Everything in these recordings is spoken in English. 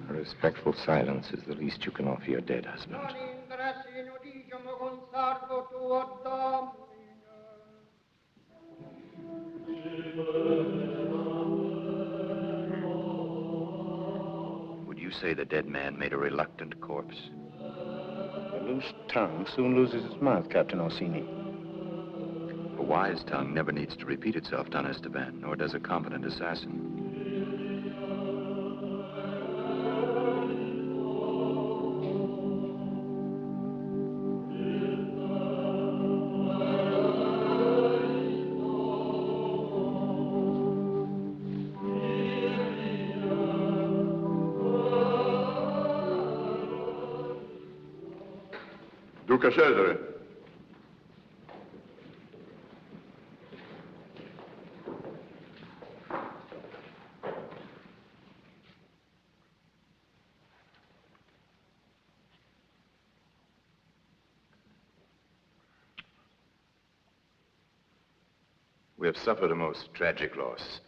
Respectful silence is the least you can offer your dead husband. Would you say the dead man made a reluctant corpse? A loose tongue soon loses its mouth, Captain Orsini. A wise tongue never needs to repeat itself, Don Esteban, nor does a competent assassin. Duca Cesare. We have suffered a most tragic loss.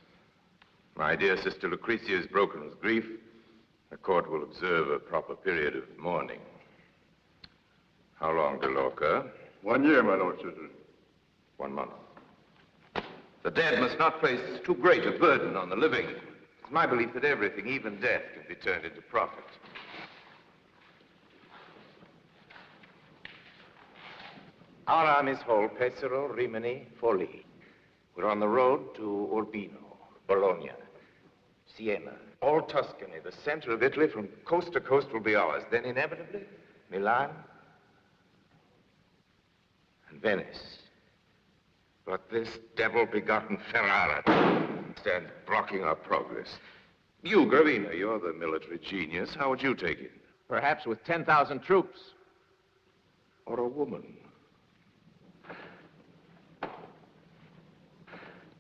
My dear sister Lucretia is broken with grief. The court will observe a proper period of mourning. How long, De Loca? 1 year, my Lord Cesare. 1 month. The dead must not place too great a burden on the living. It's my belief that everything, even death, can be turned into profit. Our armies hold Pesaro, Rimini, Forlì. We're on the road to Urbino, Bologna, Siena, all Tuscany, the center of Italy, from coast to coast will be ours. Then inevitably, Milan and Venice. But this devil-begotten Ferrara stands blocking our progress. You, Gravina, you're the military genius. How would you take it? Perhaps with 10,000 troops. Or a woman.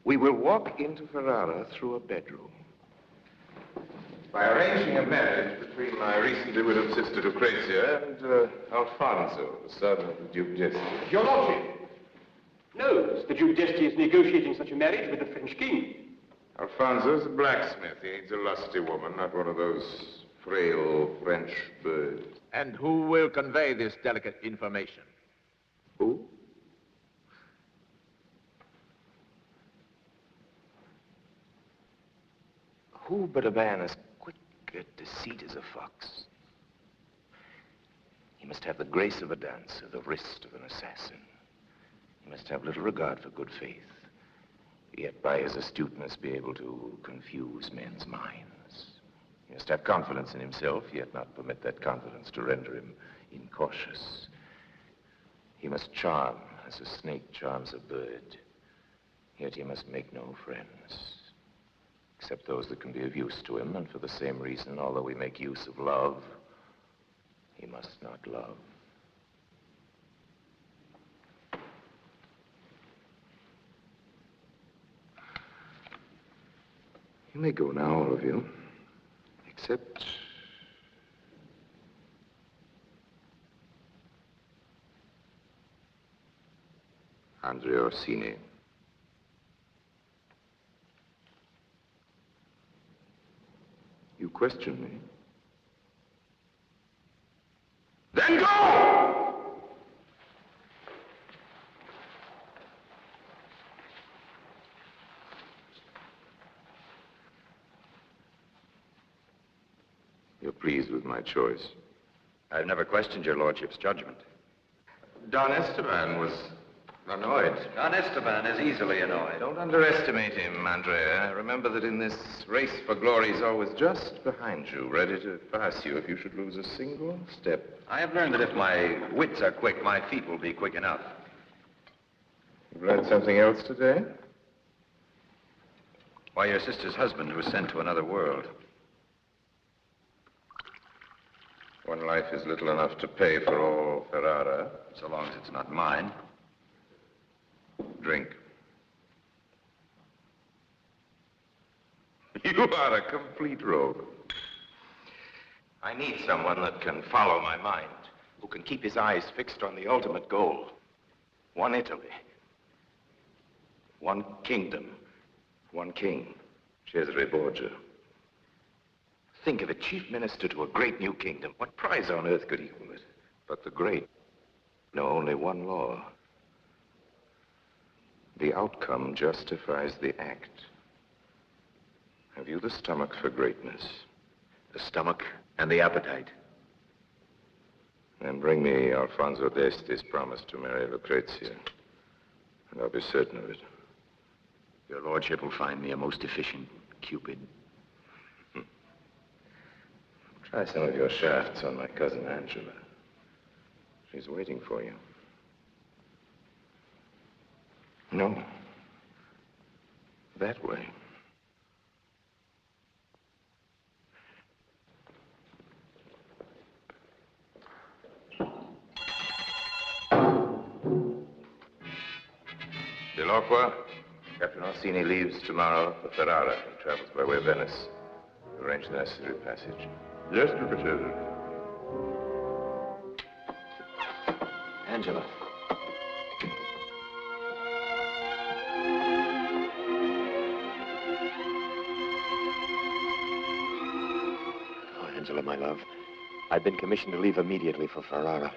We will walk into Ferrara through a bedroom. By arranging a marriage between my recently widowed sister Lucretia and Alfonso, the son of the Duke d'Este. Your Lordship knows the Duke d'Este is negotiating such a marriage with the French king. Alfonso's a blacksmith. He needs a lusty woman, not one of those frail French birds. And who will convey this delicate information? Who? Who but a man as quick at deceit as a fox? He must have the grace of a dancer, the wrist of an assassin. He must have little regard for good faith, yet by his astuteness be able to confuse men's minds. He must have confidence in himself, yet not permit that confidence to render him incautious. He must charm as a snake charms a bird, yet he must make no friends, except those that can be of use to him, and for the same reason, although we make use of love, he must not love. You may go now, all of you, except Andrea Orsini. You question me? Then go! You're pleased with my choice. I've never questioned your lordship's judgment. Don Esteban was annoyed. Don Esteban is easily annoyed. Don't underestimate him, Andrea. Remember that in this race for glory, he's always just behind you, ready to pass you if you should lose a single step. I have learned that if my wits are quick, my feet will be quick enough. You've learned something else today? Why, your sister's husband was sent to another world. One life is little enough to pay for all Ferrara. So long as it's not mine. Drink. You are a complete rogue. I need someone that can follow my mind, who can keep his eyes fixed on the ultimate goal. One Italy. One kingdom. One king. Cesare Borgia. Think of it, chief minister to a great new kingdom. What prize on earth could equal it? But the great know only one law. The outcome justifies the act. Have you the stomach for greatness? The stomach and the appetite. Then bring me Alfonso d'Este's promise to marry Lucrezia, and I'll be certain of it. Your lordship will find me a most efficient Cupid. Try some of your shafts on my cousin Angela. She's waiting for you. No. That way. Dell'Acqua, Captain Orsini leaves tomorrow for Ferrara and travels by way of Venice. Arrange the necessary passage. Yes, Duca Cesare. Angela. Oh, Angela, my love. I've been commissioned to leave immediately for Ferrara.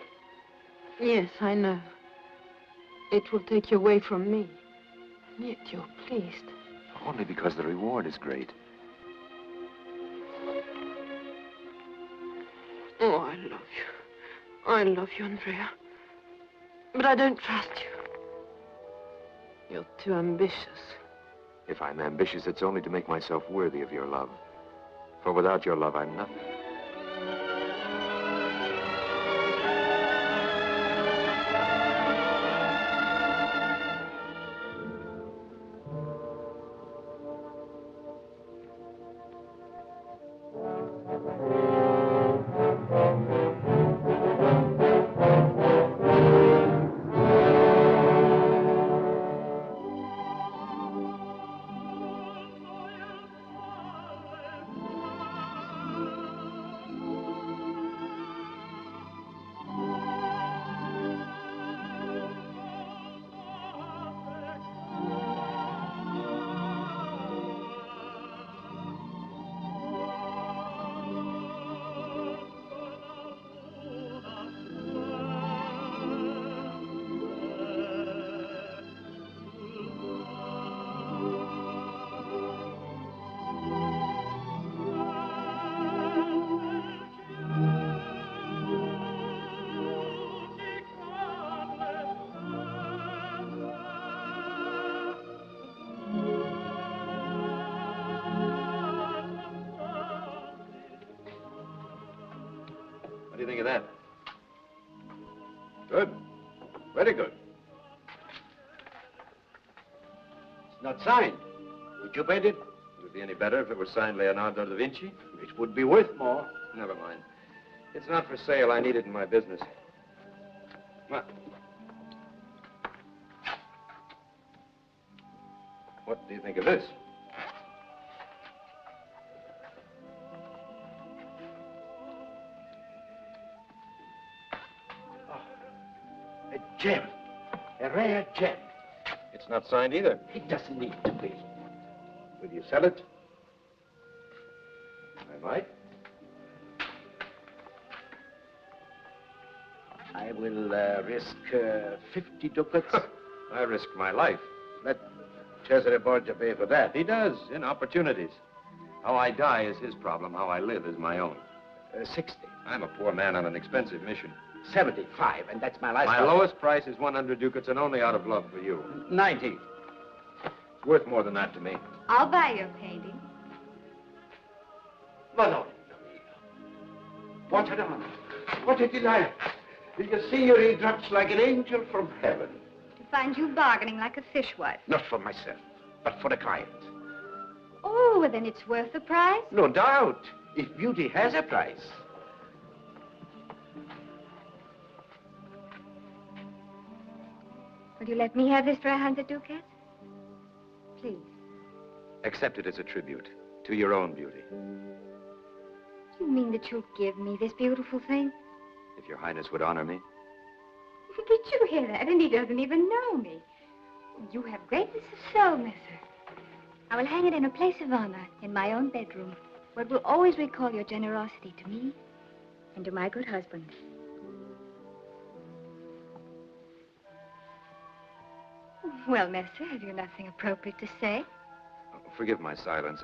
Yes, I know. It will take you away from me. And yet you're pleased. Only because the reward is great. Oh, I love you. I love you, Andrea. But I don't trust you. You're too ambitious. If I'm ambitious, it's only to make myself worthy of your love. For without your love, I'm nothing. What do you think of that? Good. Very good. It's not signed. Would you bet it? Would it be any better if it were signed Leonardo da Vinci? It would be worth more. Never mind. It's not for sale. I need it in my business. What? What do you think of this? A gem. A rare gem. It's not signed either. It doesn't need to be. Will you sell it? I might. I will risk 50 ducats. I risked my life. Let Cesare Borgia pay for that. He does, in opportunities. How I die is his problem. How I live is my own. 60. I'm a poor man on an expensive mission. 75, and that's my last My offer. lowest price is 100 ducats, and only out of love for you. 90. It's worth more than that to me. I'll buy your painting. Madonna mia. What an honor. What a delight. The signorina drops like an angel from heaven. To find you bargaining like a fishwife. Not for myself, but for the client. Oh, well, then it's worth the price. No doubt, if beauty has a price. Will you let me have this for 100 ducats? Please. Accept it as a tribute to your own beauty. You mean that you'll give me this beautiful thing? If your highness would honor me. Did you hear that? And he doesn't even know me. You have greatness of soul, mister. I will hang it in a place of honor in my own bedroom, where it will always recall your generosity to me and to my good husband. Well, mister, have you nothing appropriate to say? Oh, forgive my silence.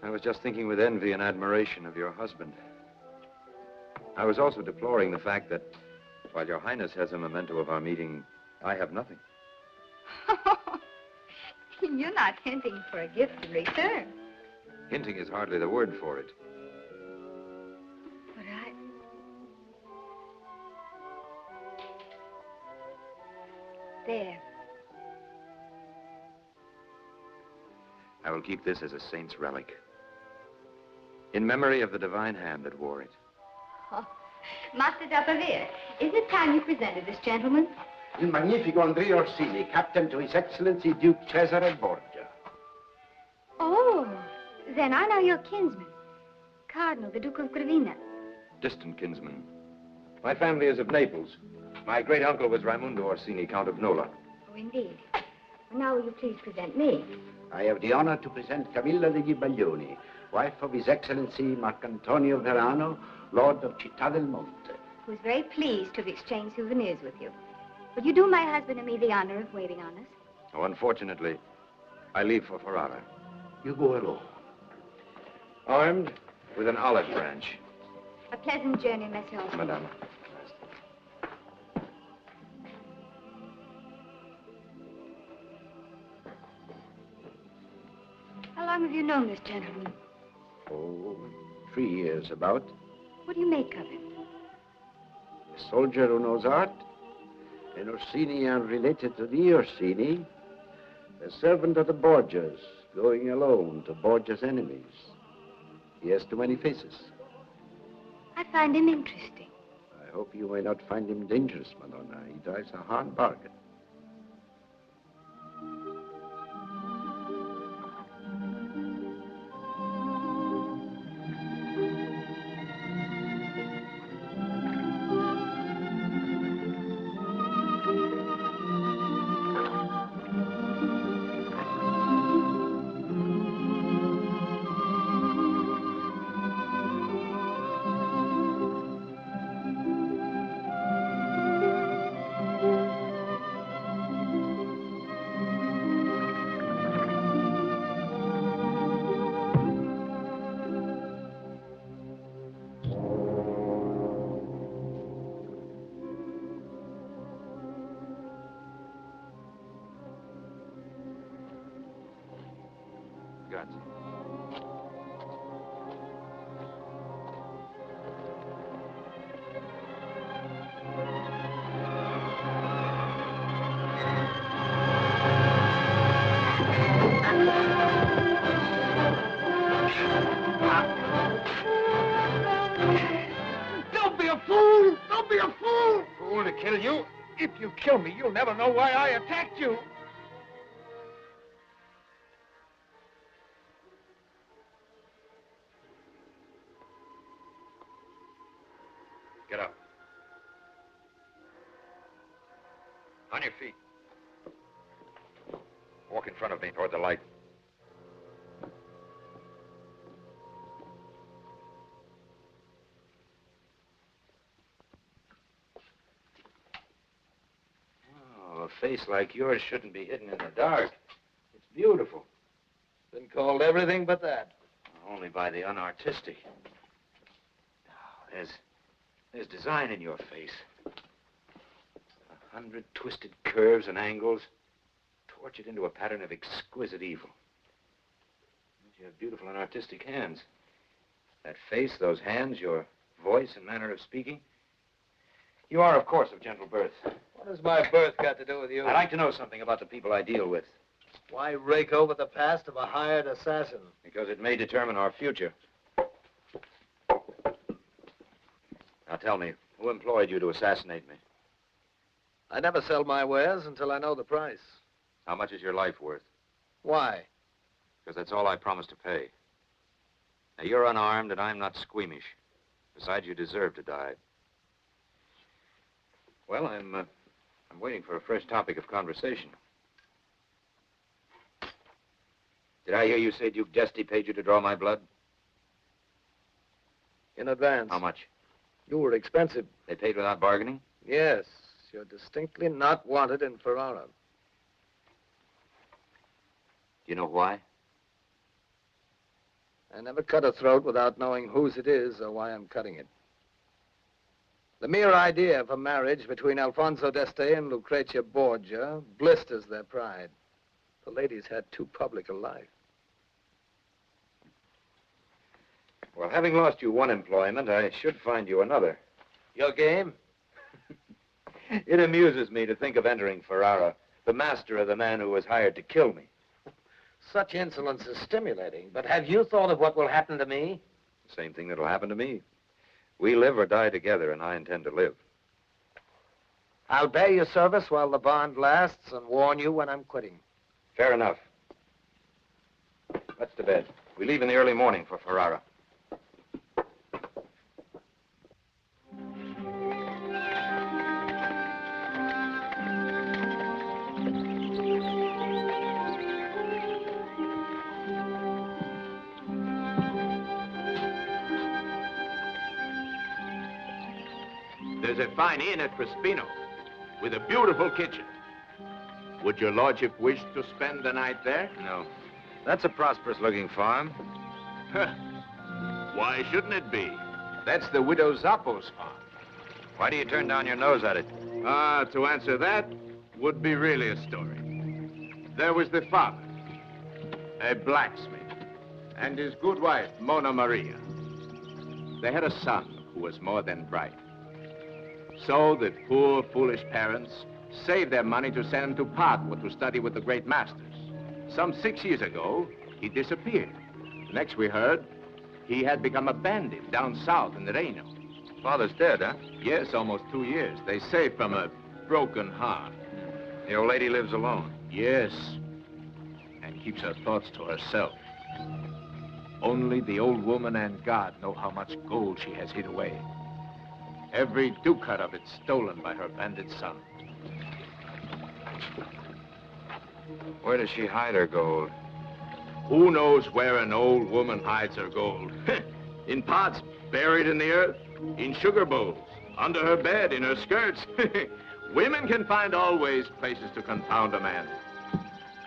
I was just thinking with envy and admiration of your husband. I was also deploring the fact that while your highness has a memento of our meeting, I have nothing. You're not hinting for a gift in return. Hinting is hardly the word for it. But There. I will keep this as a saint's relic, in memory of the divine hand that wore it. Oh, Master d'Apavia, isn't it time you presented this gentleman? Il magnifico Andrea Orsini, captain to His Excellency Duke Cesare Borgia. Oh, then I know your kinsman, Cardinal, the Duke of Gravina. Distant kinsman. My family is of Naples. My great uncle was Raimundo Orsini, Count of Nola. Oh, indeed. Well, now will you please present me? I have the honor to present Camilla degli Baglioni, wife of His Excellency Marcantonio Verano, Lord of Città del Monte. Who is very pleased to have exchanged souvenirs with you. Will you do my husband and me the honor of waiting on us? Oh, unfortunately, I leave for Ferrara. You go alone. Armed with an olive branch. A pleasant journey, Monsieur. Madame. How long have you known this gentleman? Oh, 3 years about. What do you make of him? A soldier who knows art. An Orsini unrelated to the Orsini. A servant of the Borgias, going alone to Borgia's enemies. He has too many faces. I find him interesting. I hope you may not find him dangerous, Madonna. He drives a hard bargain. Don't be a fool! Don't be a fool! Fool to kill you? If you kill me, you'll never know why I attacked you. Get up. On your feet. Walk in front of me toward the light. Oh, a face like yours shouldn't be hidden in the dark. It's beautiful. Been called everything but that. Only by the unartistic. Oh, there's design in your face. 100 twisted curves and angles, tortured into a pattern of exquisite evil. You have beautiful and artistic hands. That face, those hands, your voice and manner of speaking. You are, of course, of gentle birth. What has my birth got to do with you? I'd like to know something about the people I deal with. Why rake over the past of a hired assassin? Because it may determine our future. Now tell me, who employed you to assassinate me? I never sell my wares until I know the price. How much is your life worth? Why? Because that's all I promised to pay. Now, you're unarmed and I'm not squeamish. Besides, you deserve to die. Well, I'm waiting for a fresh topic of conversation. Did I hear you say Duke Desti paid you to draw my blood? In advance. How much? You were expensive. They paid without bargaining? Yes. You're distinctly not wanted in Ferrara. Do you know why? I never cut a throat without knowing whose it is or why I'm cutting it. The mere idea of a marriage between Alfonso d'Este and Lucrezia Borgia blisters their pride. The lady's had too public a life. Well, having lost you one employment, I should find you another. Your game? It amuses me to think of entering Ferrara, the master of the man who was hired to kill me. Such insolence is stimulating, but have you thought of what will happen to me? Same thing that'll happen to me. We live or die together, and I intend to live. I'll bear your service while the bond lasts and warn you when I'm quitting. Fair enough. Let's to bed. We leave in the early morning for Ferrara. There's a fine inn at Crespino with a beautiful kitchen. Would your lordship wish to spend the night there? No. That's a prosperous-looking farm. Why shouldn't it be? That's the widow Zappo's farm. Why do you turn down your nose at it? To answer that would be really a story. There was the father, a blacksmith, and his good wife, Mona Maria. They had a son who was more than bright. So the poor, foolish parents saved their money to send him to Padua to study with the great masters. Some 6 years ago, he disappeared. Next we heard, he had become a bandit down south in the Reino. Father's dead, huh? Yes, almost 2 years. They say from a broken heart. The old lady lives alone. Yes, and keeps her thoughts to herself. Only the old woman and God know how much gold she has hid away. Every ducat of it stolen by her bandit son. Where does she hide her gold? Who knows where an old woman hides her gold? In pots buried in the earth, in sugar bowls, under her bed, in her skirts. Women can find always places to confound a man.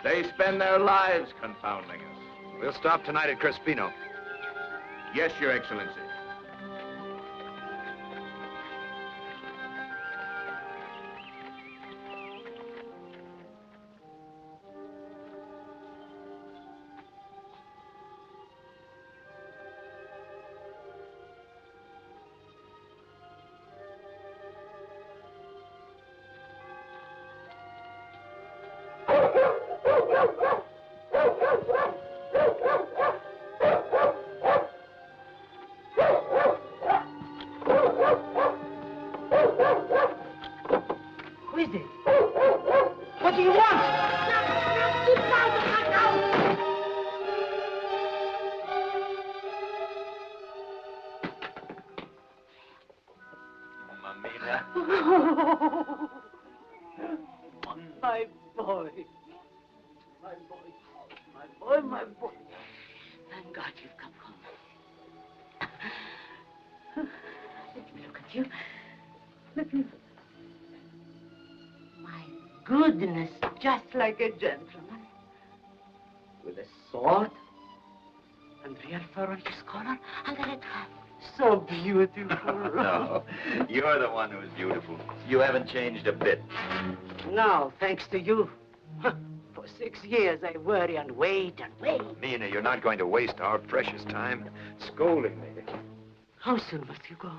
They spend their lives confounding us. We'll stop tonight at Crespino. Yes, Your Excellency. Mamina. My boy. My boy. My boy, my boy. Thank God you've come home. Let me look at you. Let me look. My goodness, just like a gentleman. With a sword and real fur on his collar and a red hat. So beautiful. No, you're the one who's beautiful. You haven't changed a bit. No, thanks to you. For 6 years, I worry and wait and wait. Mina, you're not going to waste our precious time scolding me. How soon must you go?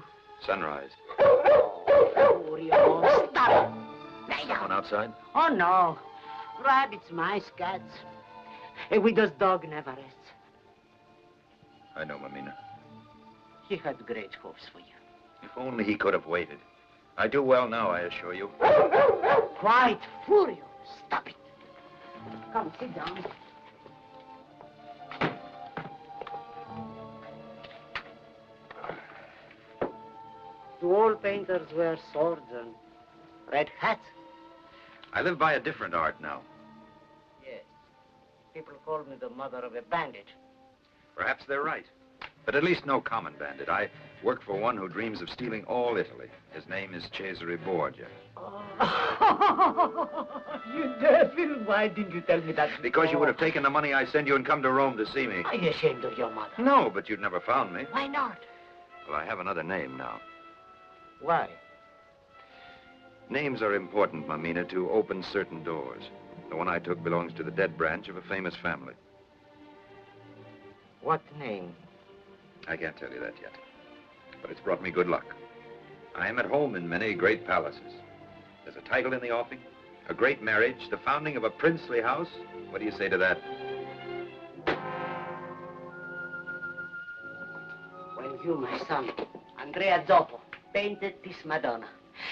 Sunrise. Furio, stop. Someone outside? Oh, no. Rabbits, mice, cats. A widow's dog never rests. I know, Mamina. He had great hopes for you. If only he could have waited. I do well now, I assure you. Quiet, Furio. Stop it. Come, sit down. Do all painters wear swords and red hats? I live by a different art now. Yes. People call me the mother of a bandit. Perhaps they're right. But at least no common bandit. I work for one who dreams of stealing all Italy. His name is Cesare Borgia. Oh, you devil. Why didn't you tell me that before? Because you would have taken the money I send you and come to Rome to see me. Are you ashamed of your mother? No, but you'd never found me. Why not? Well, I have another name now. Why? Names are important, Mamina, to open certain doors. The one I took belongs to the dead branch of a famous family. What name? I can't tell you that yet. But it's brought me good luck. I am at home in many great palaces. There's a title in the offing, a great marriage, the founding of a princely house. What do you say to that? When you, my son, Andrea Zoppo, painted this Madonna,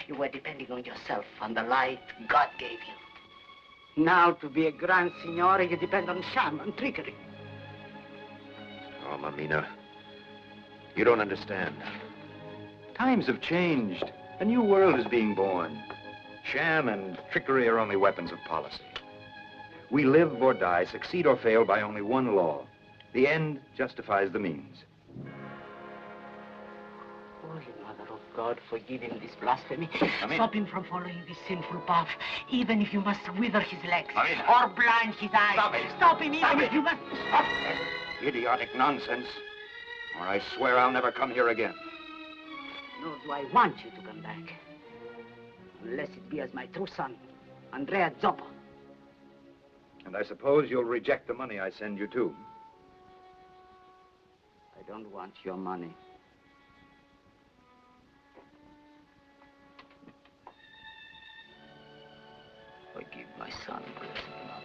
you were depending on yourself, on the light God gave you. Now, to be a grand signore, you depend on sham and trickery. Oh, Mamina, you don't understand. Times have changed. A new world is being born. Sham and trickery are only weapons of policy. We live or die, succeed or fail by only one law. The end justifies the means. Holy Mother of God, forgive him this blasphemy. Mamina. Stop him from following this sinful path, even if you must wither his legs. Mamina. Or blind his eyes. Stop it. Stop him even Stop if it. you must... Stop that idiotic nonsense, or I swear I'll never come here again. Nor do I want you to come back. Unless it be as my true son, Andrea Zoppo. And I suppose you'll reject the money I send you, too. I don't want your money. Forgive my son, blessed mother.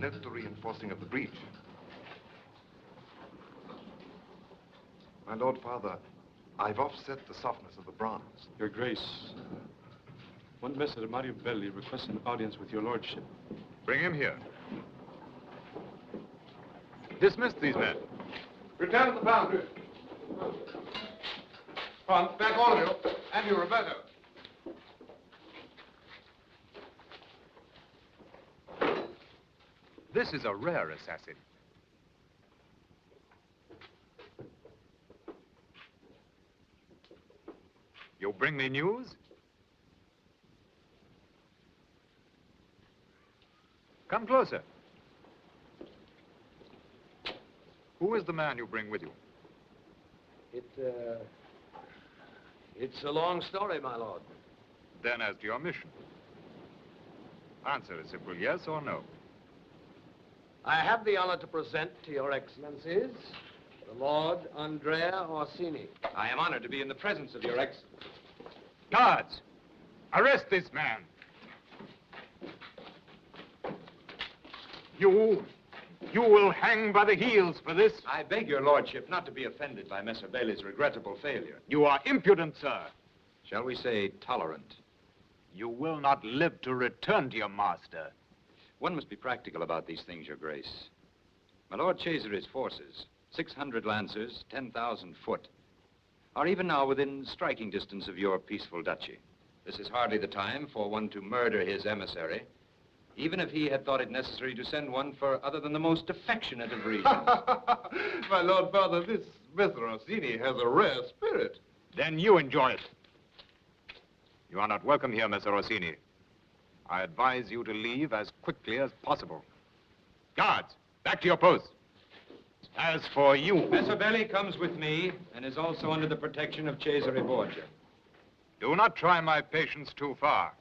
Note the reinforcing of the breach. My Lord Father, I've offset the softness of the bronze. Your Grace, one Messer Mario Belli requests an audience with your lordship. Bring him here. Dismiss these men. Return to the boundary. On, back all of you, and you, Roberto. This is a rare assassin. You bring me news? Come closer. Who is the man you bring with you? It's a long story, my lord. Then as to your mission. Answer a simple yes or no. I have the honor to present to your excellencies the Lord Andrea Orsini. I am honored to be in the presence of your excellency. Guards, arrest this man. You will hang by the heels for this. I beg your lordship not to be offended by Messer Bailey's regrettable failure. You are impudent, sir. Shall we say tolerant? You will not live to return to your master. One must be practical about these things, your grace. My lord Cesare's forces, 600 lancers, 10,000 foot, are even now within striking distance of your peaceful duchy. This is hardly the time for one to murder his emissary, even if he had thought it necessary to send one for other than the most affectionate of reasons. My Lord Father, this Messer Orsini has a rare spirit. Then you enjoy it. You are not welcome here, Messer Orsini. I advise you to leave as quickly as possible. Guards, back to your posts. As for you... Messer Bailey comes with me and is also under the protection of Cesare Borgia. Do not try my patience too far.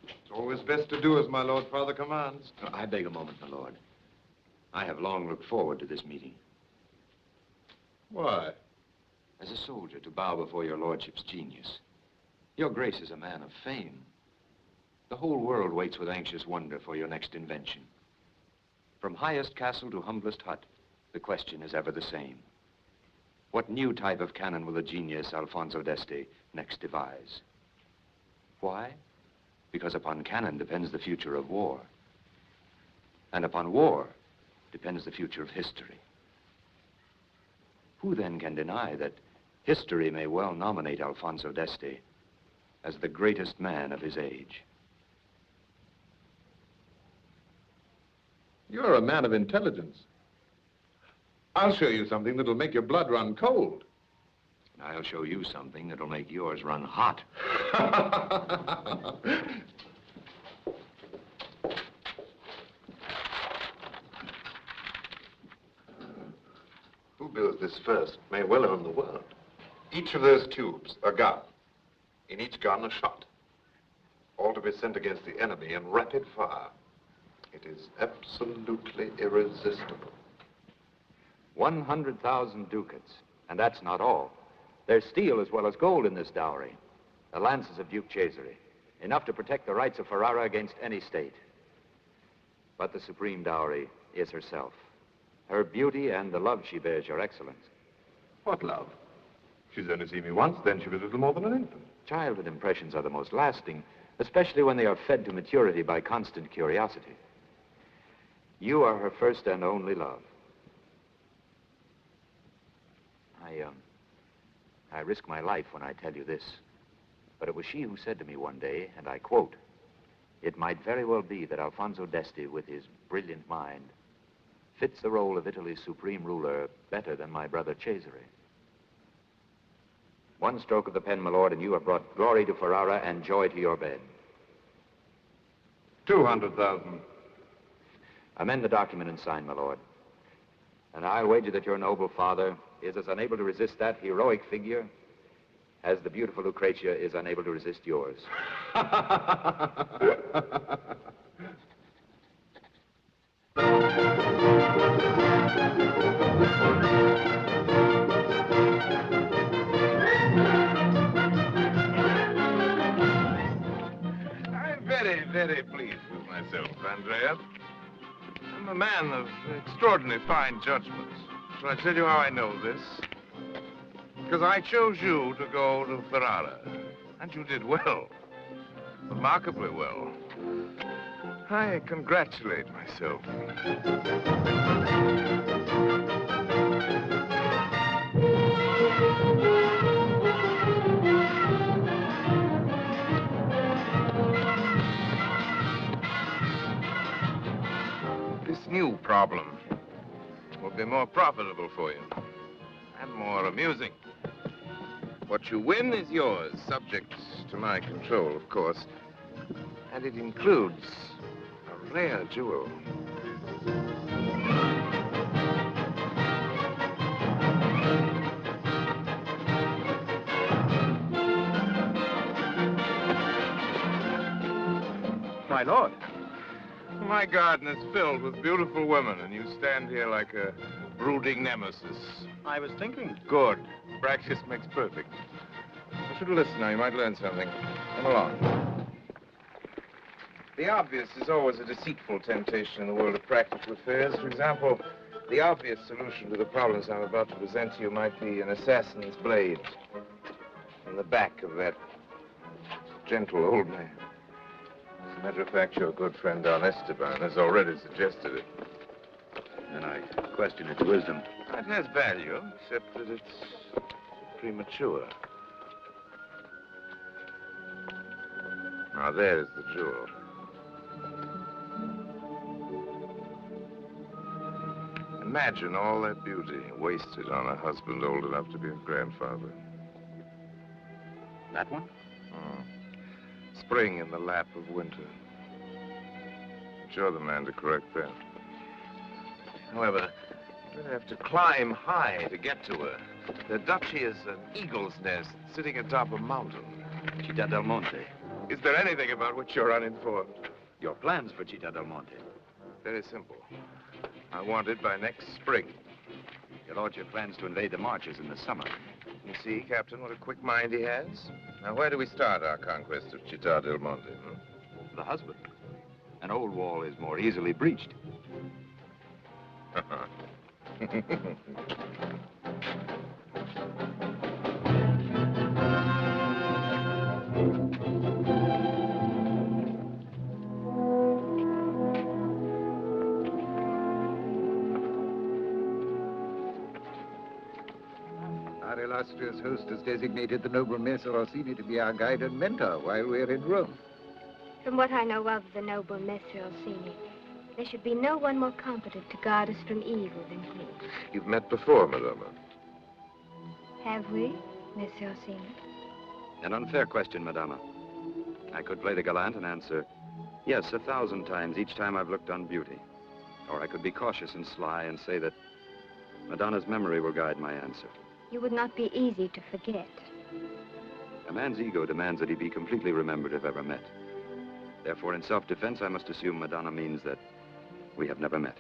It's always best to do as my Lord Father commands. I beg a moment, my lord. I have long looked forward to this meeting. Why? As a soldier, to bow before your lordship's genius. Your grace is a man of fame. The whole world waits with anxious wonder for your next invention. From highest castle to humblest hut, the question is ever the same. What new type of cannon will the genius Alfonso d'Este next devise? Why? Because upon cannon depends the future of war. And upon war depends the future of history. Who then can deny that history may well nominate Alfonso d'Este as the greatest man of his age? You're a man of intelligence. I'll show you something that'll make your blood run cold. And I'll show you something that'll make yours run hot. Who builds this first may well own the world. Each of those tubes, a gun. In each gun, a shot. All to be sent against the enemy in rapid fire. It is absolutely irresistible. 100,000 ducats. And that's not all. There's steel as well as gold in this dowry. The lances of Duke Cesare. Enough to protect the rights of Ferrara against any state. But the supreme dowry is herself. Her beauty and the love she bears your excellence. What love? She's only seen me once, then she was little more than an infant. Childhood impressions are the most lasting, especially when they are fed to maturity by constant curiosity. You are her first and only love. I risk my life when I tell you this, but it was she who said to me one day, and I quote, "It might very well be that Alfonso d'Este, with his brilliant mind, fits the role of Italy's supreme ruler better than my brother Cesare." One stroke of the pen, my lord, and you have brought glory to Ferrara and joy to your bed. 200,000. Amend the document and sign, my lord. And I'll wager that your noble father is as unable to resist that heroic figure as the beautiful Lucrezia is unable to resist yours. I'm very, very pleased with myself, Andrea. I'm a man of extraordinarily fine judgment. Shall I tell you how I know this? Because I chose you to go to Ferrara. And you did well. Remarkably well. I congratulate myself. This new problem will be more profitable for you and more amusing. What you win is yours, subject to my control, of course. And it includes a rare jewel. My lord. my garden is filled with beautiful women, and you stand here like a brooding nemesis. I was thinking. Good. Practice makes perfect. I should listen now. You might learn something. Come along. The obvious is always a deceitful temptation in the world of practical affairs. For example, the obvious solution to the problems I'm about to present to you might be an assassin's blade in the back of that gentle old man. As a matter of fact, your good friend Don Esteban has already suggested it. And I question its wisdom. It has value, except that it's premature. Now, there's the jewel. Imagine all that beauty wasted on a husband old enough to be a grandfather. That one? Spring in the lap of winter. You're the man to correct that. However, you're going to have to climb high to get to her. The duchy is an eagle's nest sitting atop a mountain. Città del Monte. Is there anything about which you're uninformed? Your plans for Città del Monte? Very simple. I want it by next spring. Your lordship plans to invade the marches in the summer. You see, Captain, what a quick mind he has. Now, where do we start our conquest of Città del Monte? The husband. An old wall is more easily breached. Our illustrious host has designated the noble Messer Orsini to be our guide and mentor while we're in Rome. From what I know of the noble Messer Orsini, there should be no one more competent to guard us from evil than he. You've met before, Madama. Have we, Messer Orsini? An unfair question, Madama. I could play the gallant and answer, yes, 1,000 times each time I've looked on beauty. Or I could be cautious and sly and say that Madonna's memory will guide my answer. You would not be easy to forget. A man's ego demands that he be completely remembered if ever met. Therefore, in self-defense, I must assume Madonna means that we have never met.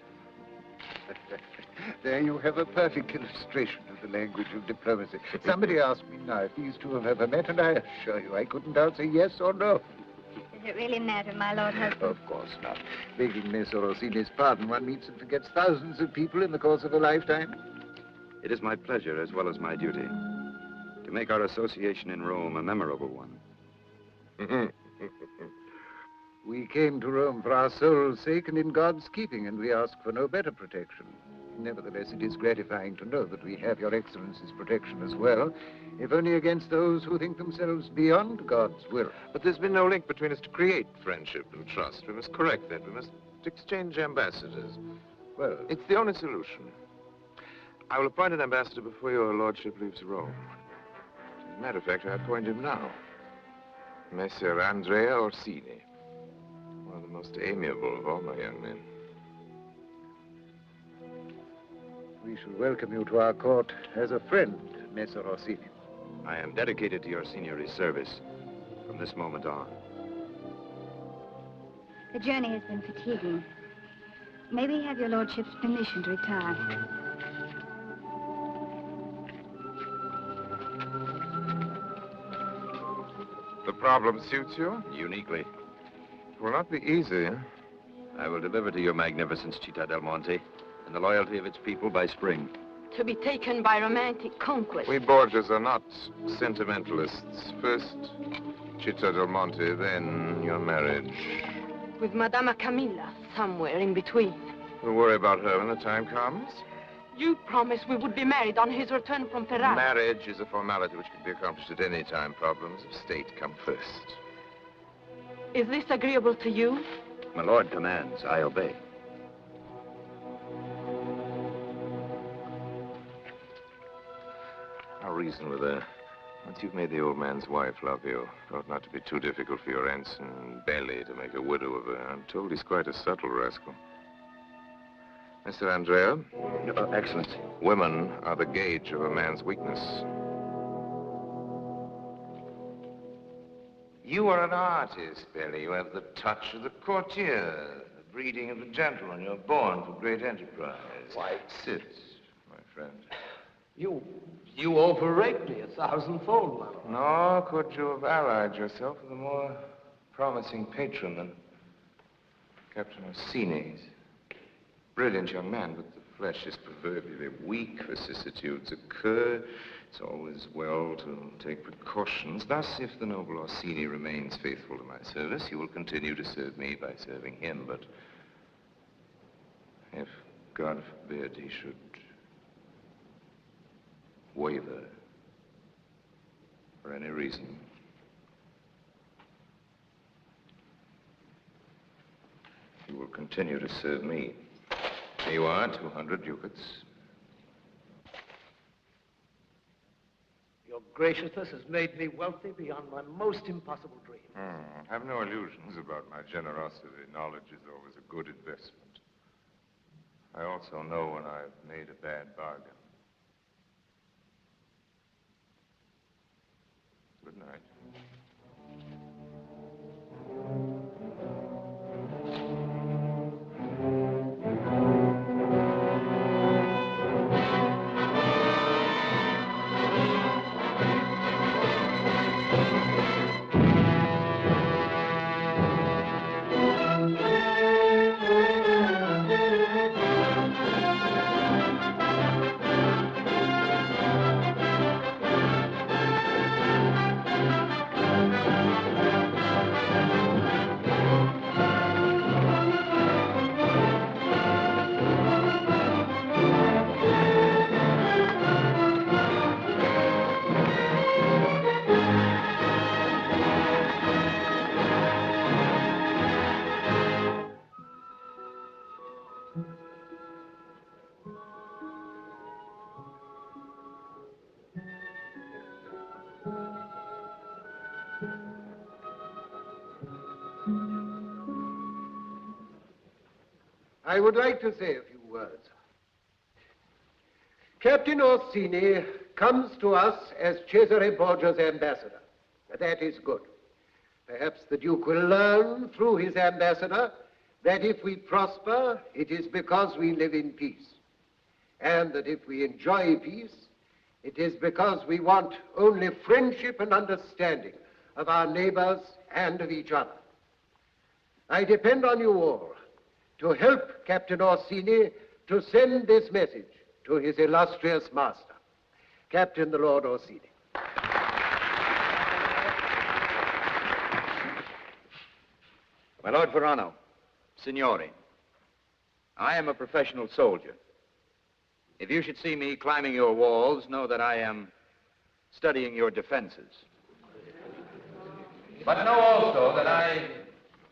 There you have a perfect illustration of the language of diplomacy. Somebody asked me now if these two have ever met, and I assure you I couldn't answer yes or no. Does it really matter, my lord husband? Of course not. Begging Messer Orsini's pardon, one meets and forgets thousands of people in the course of a lifetime. It is my pleasure, as well as my duty, to make our association in Rome a memorable one. We came to Rome for our soul's sake and in God's keeping, and we ask for no better protection. Nevertheless, it is gratifying to know that we have your Excellency's protection as well, if only against those who think themselves beyond God's will. But there's been no link between us to create friendship and trust. We must correct that. We must exchange ambassadors. Well, it's the only solution. I will appoint an ambassador before your lordship leaves Rome. As a matter of fact, I appoint him now. Messer Andrea Orsini. One of the most amiable of all my young men. We shall welcome you to our court as a friend, Messer Orsini. I am dedicated to your signory's service from this moment on. The journey has been fatiguing. May we have your lordship's permission to retire? The problem suits you? Uniquely. It will not be easy, huh? I will deliver to your magnificence Città del Monte and the loyalty of its people by spring. To be taken by romantic conquest. We Borgias are not sentimentalists. First, Città del Monte, then your marriage. With Madama Camilla, somewhere in between. We'll worry about her when the time comes. You promised we would be married on his return from Ferrara. Marriage is a formality which can be accomplished at any time. Problems of state come first. Is this agreeable to you? My lord commands, I obey. I'll reason with her. Once you've made the old man's wife love you, it ought not to be too difficult for your ensign Belli to make a widow of her. I'm told he's quite a subtle rascal. Mr. Andrea? Excellency. Women are the gauge of a man's weakness. You are an artist, Belli. You have the touch of the courtier, the breeding of the gentleman. You're born for great enterprise. Why? Sit, my friend. You overrate me 1,000-fold, my lord. Nor could you have allied yourself with a more promising patron than Captain Orsini. He's a brilliant young man, but the flesh is proverbially weak. Vicissitudes occur. It's always well to take precautions. Thus, if the noble Orsini remains faithful to my service, he will continue to serve me by serving him. But if, God forbid, he should waver for any reason, he will continue to serve me. Here you are, 200 ducats. Your graciousness has made me wealthy beyond my most impossible dreams. Have no illusions about my generosity. Knowledge is always a good investment. I also know when I've made a bad bargain. Good night. I would like to say a few words. Captain Orsini comes to us as Cesare Borgia's ambassador. That is good. Perhaps the Duke will learn through his ambassador that if we prosper, it is because we live in peace. And that if we enjoy peace, it is because we want only friendship and understanding of our neighbors and of each other. I depend on you all to help Captain Orsini to send this message to his illustrious master, Captain the Lord Orsini. My Lord Verano, Signori, I am a professional soldier. If you should see me climbing your walls, know that I am studying your defenses. But know also that I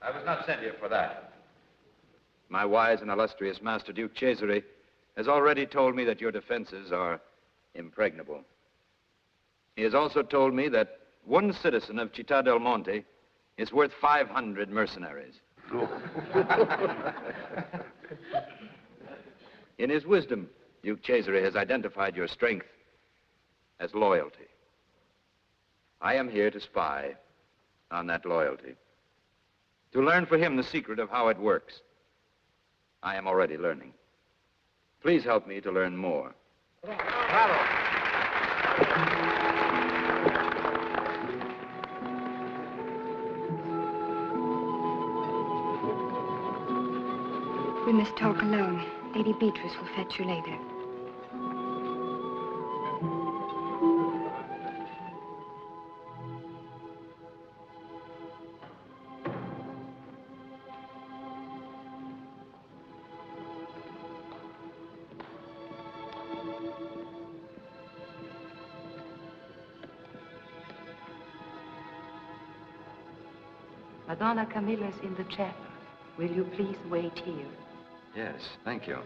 was not sent here for that. My wise and illustrious Master Duke Cesare has already told me that your defenses are impregnable. He has also told me that one citizen of Città del Monte is worth 500 mercenaries. In his wisdom, Duke Cesare has identified your strength as loyalty. I am here to spy on that loyalty, to learn for him the secret of how it works. I am already learning. Please help me to learn more. Bravo. We must talk alone. Lady Beatrice will fetch you later. Madonna Camilla is in the chapel. Will you please wait here? Yes, thank you.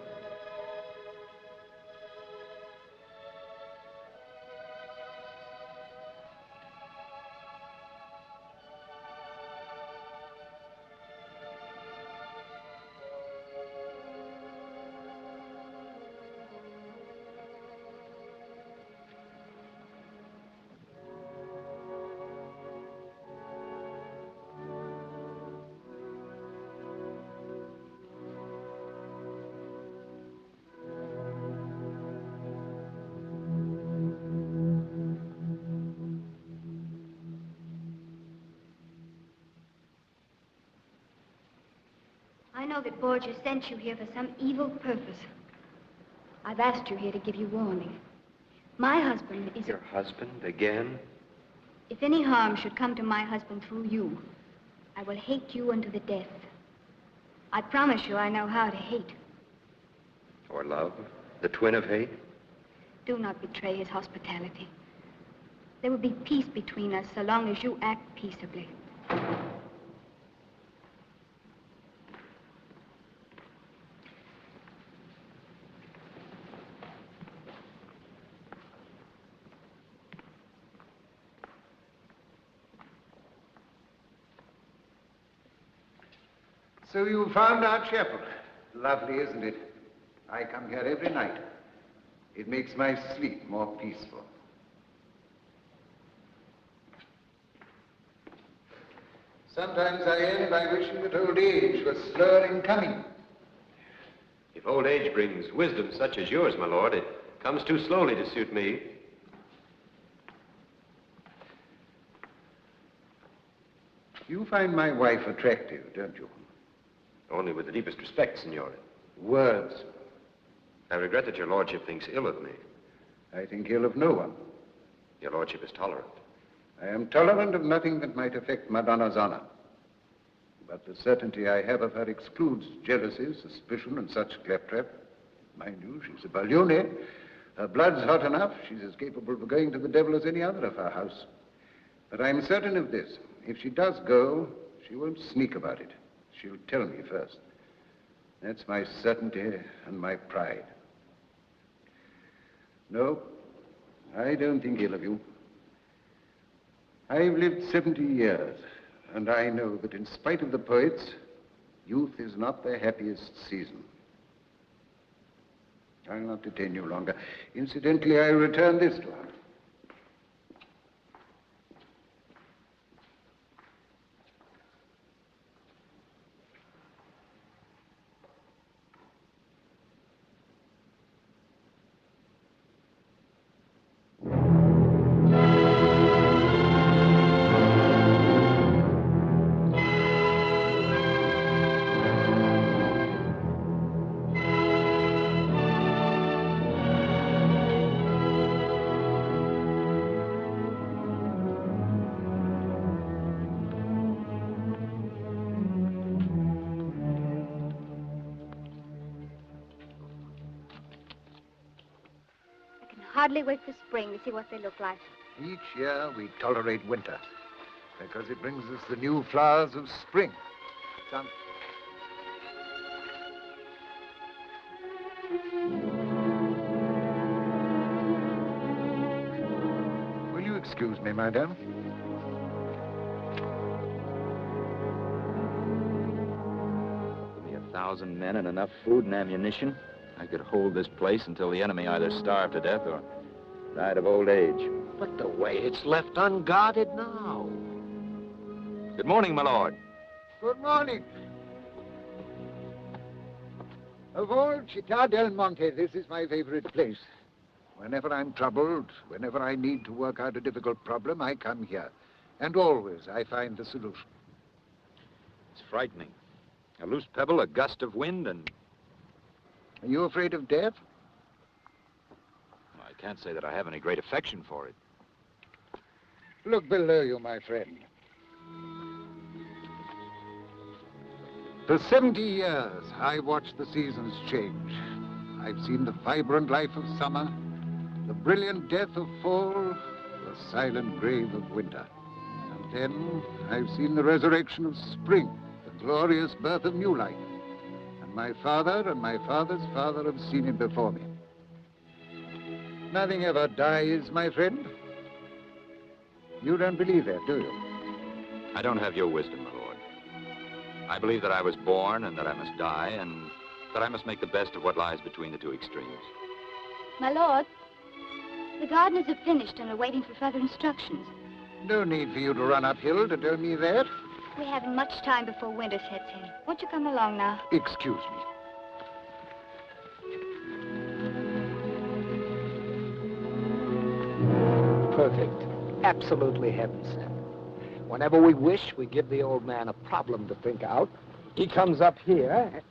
know that Borgia sent you here for some evil purpose. I've asked you here to give you warning. My husband is... Your husband again? If any harm should come to my husband through you, I will hate you unto the death. I promise you I know how to hate. Or love? The twin of hate? Do not betray his hospitality. There will be peace between us so long as you act peaceably. So you found our chapel. Lovely, isn't it? I come here every night. It makes my sleep more peaceful. Sometimes I end by wishing that old age was slower in coming. If old age brings wisdom such as yours, my lord, it comes too slowly to suit me. You find my wife attractive, don't you? Only with the deepest respect, signore. Words. I regret that your lordship thinks ill of me. I think ill of no one. Your lordship is tolerant. I am tolerant of nothing that might affect Madonna's honor. But the certainty I have of her excludes jealousy, suspicion, and such claptrap. Mind you, she's a Baglione. Her blood's hot enough. She's as capable of going to the devil as any other of her house. But I'm certain of this. If she does go, she won't sneak about it. She'll tell me first. That's my certainty and my pride. No, I don't think ill of you. I've lived 70 years, and I know that in spite of the poets, youth is not their happiest season. I'll not detain you longer. Incidentally, I return this to her. Hardly wait for spring to see what they look like. Each year we tolerate winter because it brings us the new flowers of spring. Will you excuse me, madame? Give me 1,000 men and enough food and ammunition. I could hold this place until the enemy either starved to death or died of old age. But the way it's left unguarded now. Good morning, my lord. Good morning. Of all Città del Monte, this is my favorite place. Whenever I'm troubled, whenever I need to work out a difficult problem, I come here. And always I find the solution. It's frightening. A loose pebble, a gust of wind, and... Are you afraid of death? I can't say that I have any great affection for it. Look below you, my friend. For 70 years, I watched the seasons change. I've seen the vibrant life of summer, the brilliant death of fall, the silent grave of winter. And then I've seen the resurrection of spring, the glorious birth of new life. And my father and my father's father have seen it before me. Nothing ever dies, my friend. You don't believe that, do you? I don't have your wisdom, my lord. I believe that I was born and that I must die and that I must make the best of what lies between the two extremes. My lord, the gardeners have finished and are waiting for further instructions. No need for you to run uphill to tell me that. We haven't much time before winter sets in. Won't you come along now? Excuse me. Perfect. Absolutely heaven sent. Whenever we wish, we give the old man a problem to think out, He comes up here.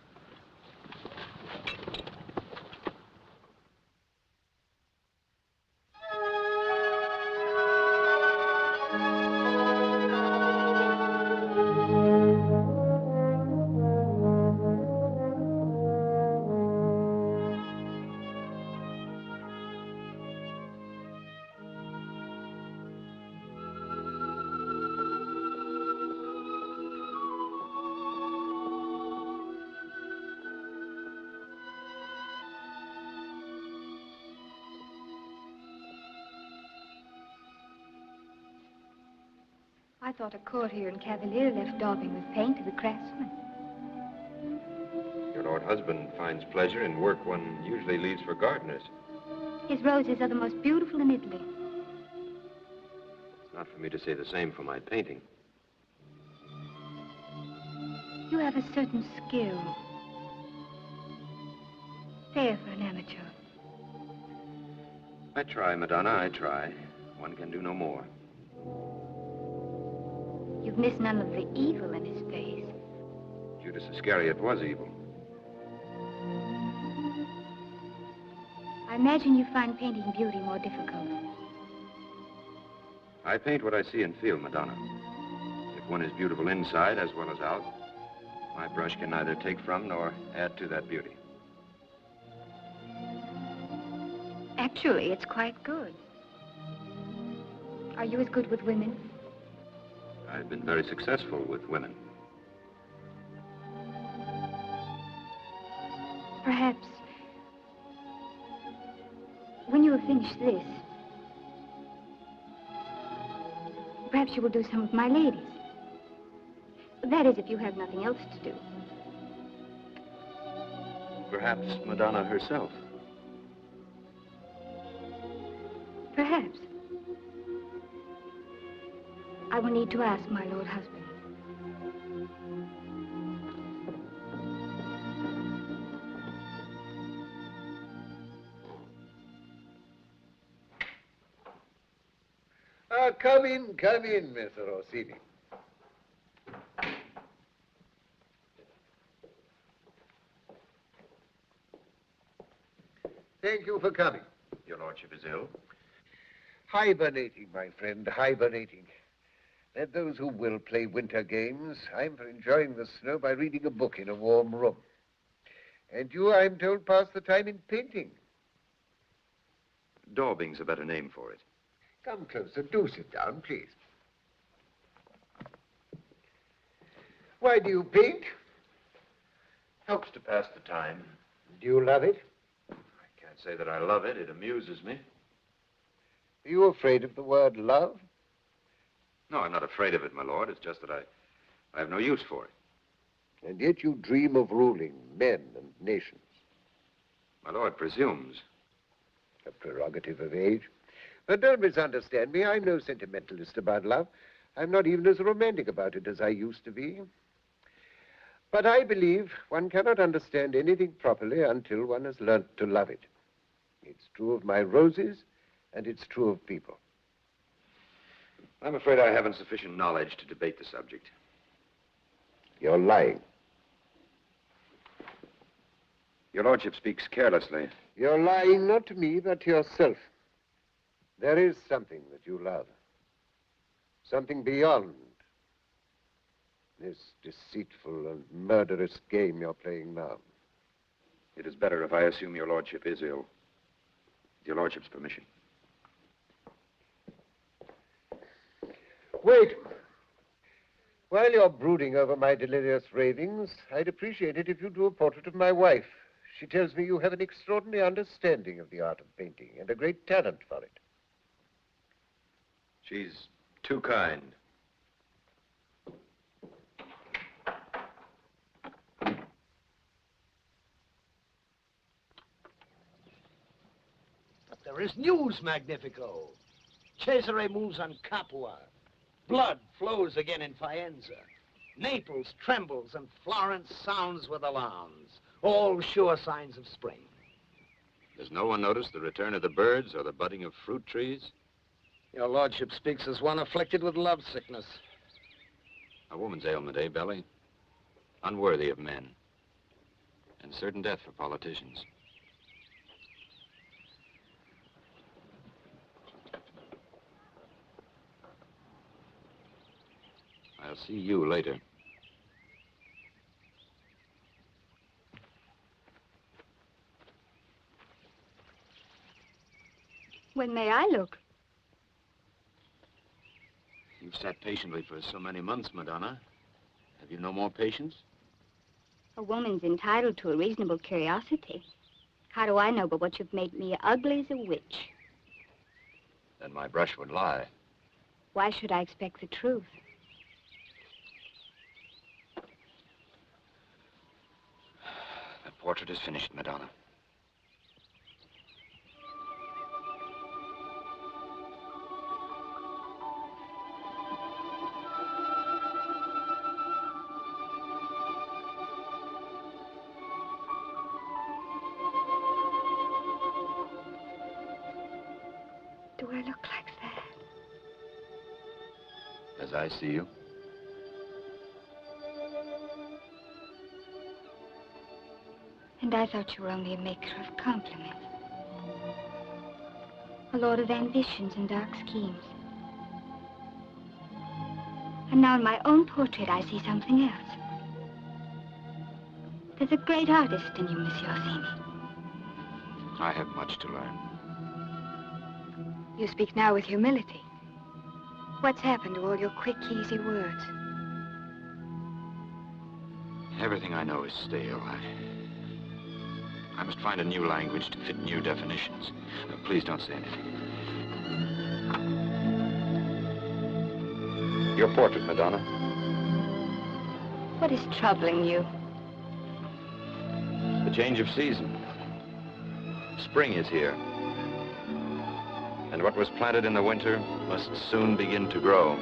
I thought a courtier and cavalier left daubing with paint to the craftsman. Your lord husband finds pleasure in work one usually leaves for gardeners. His roses are the most beautiful in Italy. It's not for me to say the same for my painting. You have a certain skill. Fair for an amateur. I try, Madonna, I try. One can do no more. You've missed none of the evil in his face. Judas Iscariot was evil. I imagine you find painting beauty more difficult. I paint what I see and feel, Madonna. If one is beautiful inside as well as out, my brush can neither take from nor add to that beauty. Actually, it's quite good. Are you as good with women? I've been very successful with women. Perhaps, when you have finished this, perhaps you will do some of my ladies. That is, if you have nothing else to do. Perhaps Madonna herself. Perhaps. I will need to ask my lord husband. Come in, Mr. Orsini. Thank you for coming. Your lordship is ill? Hibernating, my friend, hibernating. Let those who will play winter games. I'm for enjoying the snow by reading a book in a warm room. And you, I'm told, pass the time in painting. Daubing's a better name for it. Come closer. Do sit down, please. Why do you paint? Helps to pass the time. Do you love it? I can't say that I love it. It amuses me. Are you afraid of the word love? No, I'm not afraid of it, my lord. It's just that I have no use for it. And yet you dream of ruling men and nations. My lord presumes. A prerogative of age. But don't misunderstand me. I'm no sentimentalist about love. I'm not even as romantic about it as I used to be. But I believe one cannot understand anything properly until one has learnt to love it. It's true of my roses, and it's true of people. I'm afraid I haven't sufficient knowledge to debate the subject. You're lying. Your lordship speaks carelessly. You're lying not to me, but to yourself. There is something that you love. Something beyond this deceitful and murderous game you're playing now. It is better if I assume your lordship is ill. With your lordship's permission. Wait. While you're brooding over my delirious ravings, I'd appreciate it if you drew a portrait of my wife. She tells me you have an extraordinary understanding of the art of painting and a great talent for it. She's too kind. But there is news, Magnifico. Cesare moves on Capua. Blood flows again in Faenza. Naples trembles and Florence sounds with alarms. All sure signs of spring. Does no one notice the return of the birds or the budding of fruit trees? Your lordship speaks as one afflicted with love sickness. A woman's ailment, eh, Belly? unworthy of men, and certain death for politicians. I'll see you later. When may I look? You've sat patiently for so many months, Madonna. Have you no more patience? A woman's entitled to a reasonable curiosity. How do I know but what you've made me ugly as a witch? Then my brush would lie. Why should I expect the truth? That portrait is finished, Madonna. Do I look like that? As I see you. And I thought you were only a maker of compliments. A lord of ambitions and dark schemes. And now in my own portrait, I see something else. There's a great artist in you, Monsieur Orsini. I have much to learn. You speak now with humility. What's happened to all your quick, easy words? Everything I know is stale. I must find a new language to fit new definitions. Please don't say anything. Your portrait, Madonna. What is troubling you? The change of season. Spring is here. And what was planted in the winter must soon begin to grow.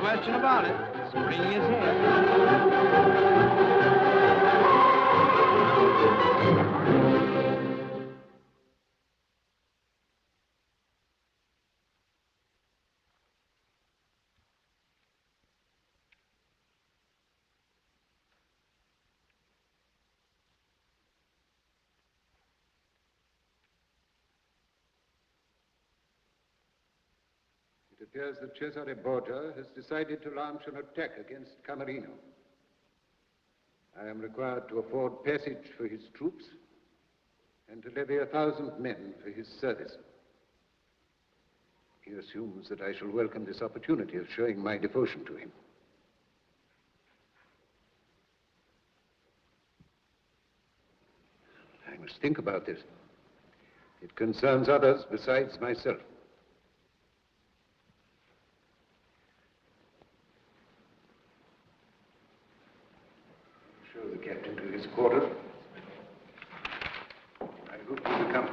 question about it. Spring is here. It appears that Cesare Borgia has decided to launch an attack against Camerino. I am required to afford passage for his troops and to levy 1,000 men for his service. He assumes that I shall welcome this opportunity of showing my devotion to him. I must think about this. It concerns others besides myself. Show the captain to his quarters. I hope you will come.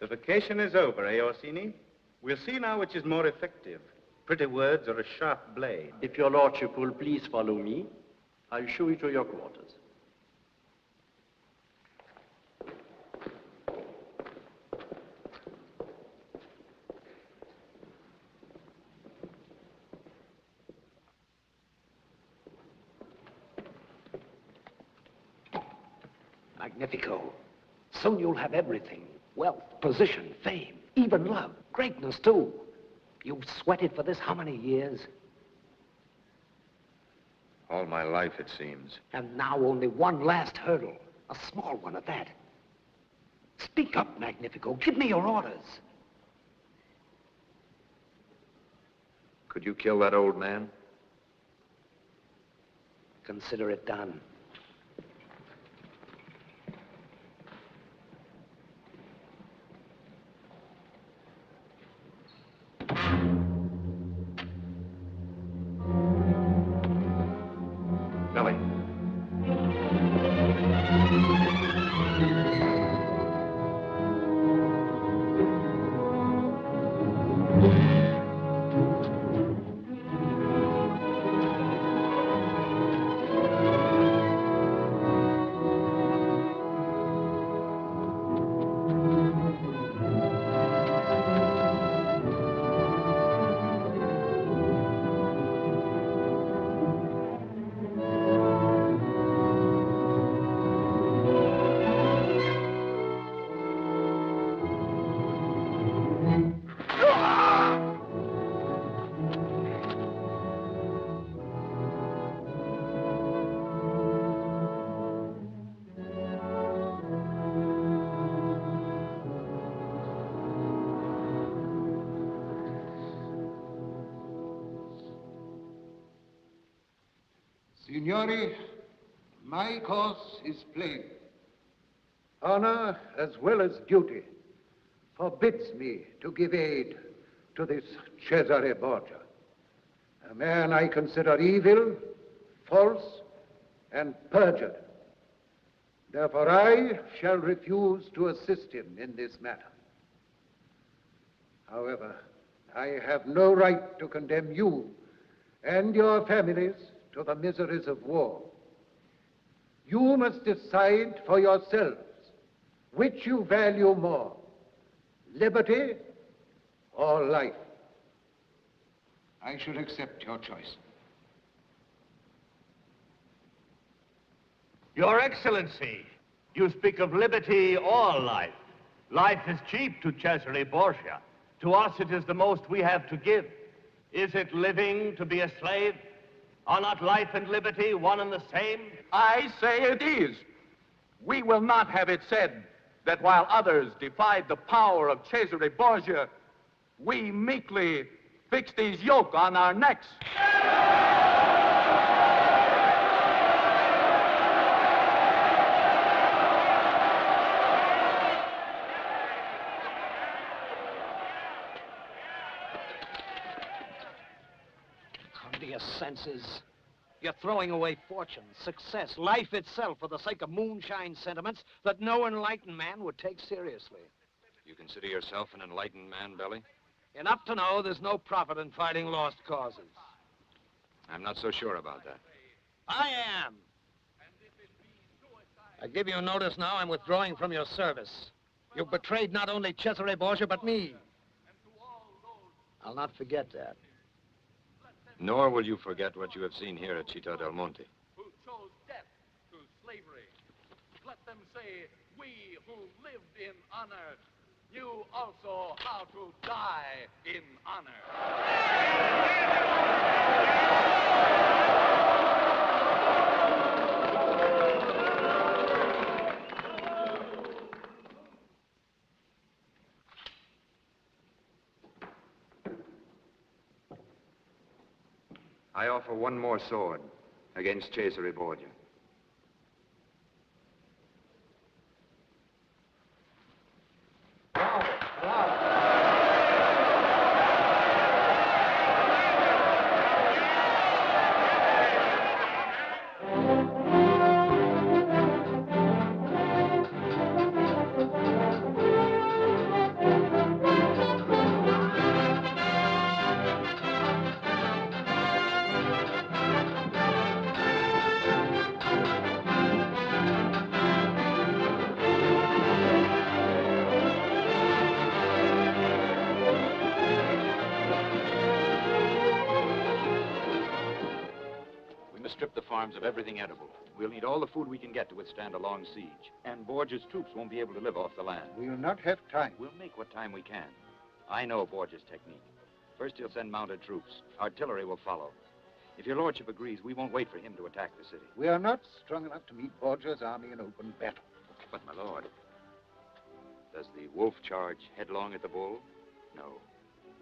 The vacation is over, eh, Orsini? We'll see now which is more effective, pretty words or a sharp blade. If your lordship will please follow me, I'll show you to your quarters. Magnifico. Soon you'll have everything. Wealth, position, fame, even love, greatness too. You've sweated for this how many years? All my life, it seems. And now only one last hurdle, a small one at that. Speak up, Magnifico. Give me your orders. Could you kill that old man? Consider it done. Signori, my course is plain. Honor, as well as duty, forbids me to give aid to this Cesare Borgia, a man I consider evil, false, and perjured. Therefore, I shall refuse to assist him in this matter. However, I have no right to condemn you and your families to the miseries of war. You must decide for yourselves which you value more, liberty or life. I should accept your choice. Your Excellency, you speak of liberty or life. Life is cheap to Cesare Borgia. To us, it is the most we have to give. Is it living to be a slave? Are not life and liberty one and the same? I say it is. We will not have it said that while others defied the power of Cesare Borgia, we meekly fixed his yoke on our necks. Come to your senses. You're throwing away fortune, success, life itself for the sake of moonshine sentiments that no enlightened man would take seriously. You consider yourself an enlightened man, Belly? Enough to know there's no profit in fighting lost causes. I'm not so sure about that. I am. I give you notice now I'm withdrawing from your service. You've betrayed not only Cesare Borgia, but me. I'll not forget that. Nor will you forget what you have seen here at Città del Monte. Who chose death to slavery. Let them say, we who lived in honor knew also how to die in honor. I offer one more sword against Cesare Borgia. to strip the farms of everything edible. We'll need all the food we can get to withstand a long siege. And Borgia's troops won't be able to live off the land. We'll not have time. We'll make what time we can. I know Borgia's technique. First, he'll send mounted troops. Artillery will follow. If your lordship agrees, we won't wait for him to attack the city. We are not strong enough to meet Borgia's army in open battle. But, my lord, does the wolf charge headlong at the bull? No.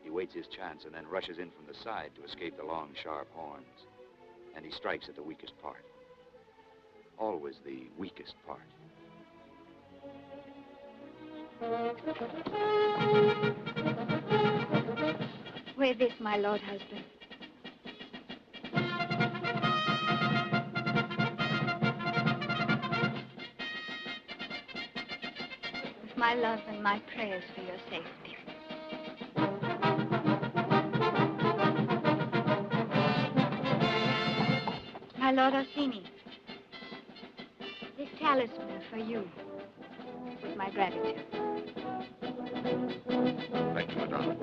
He waits his chance and then rushes in from the side to escape the long, sharp horns. And he strikes at the weakest part. Always the weakest part. Wear this, my lord husband. With my love and my prayers for your safety. My lord Orsini, this talisman is for you, with my gratitude. Thank you, Madame.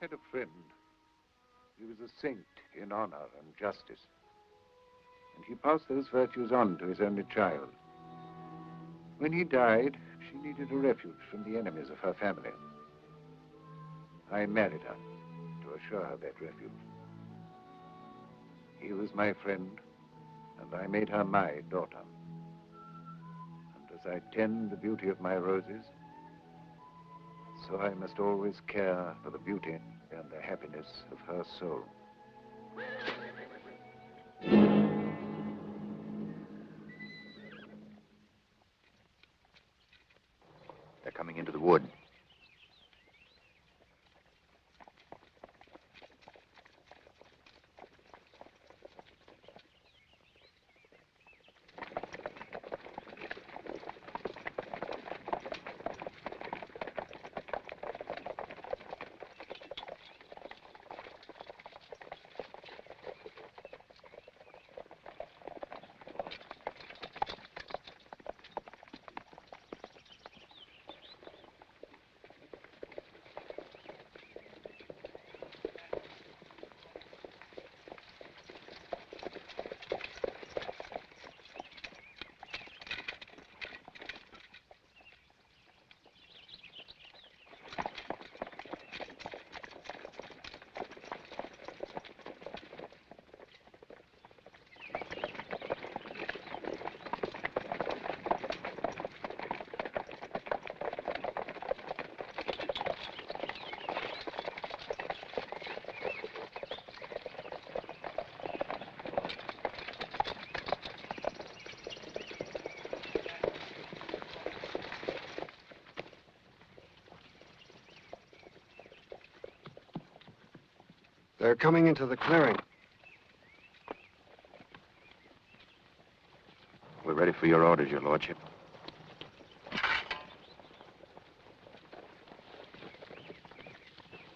Had a friend. He was a saint in honor and justice. And he passed those virtues on to his only child. When he died, she needed a refuge from the enemies of her family. I married her to assure her that refuge. He was my friend, and I made her my daughter. And as I tend the beauty of my roses, so I must always care for the beauty and the happiness of her soul. They're coming into the wood. They're coming into the clearing. We're ready for your orders, your lordship.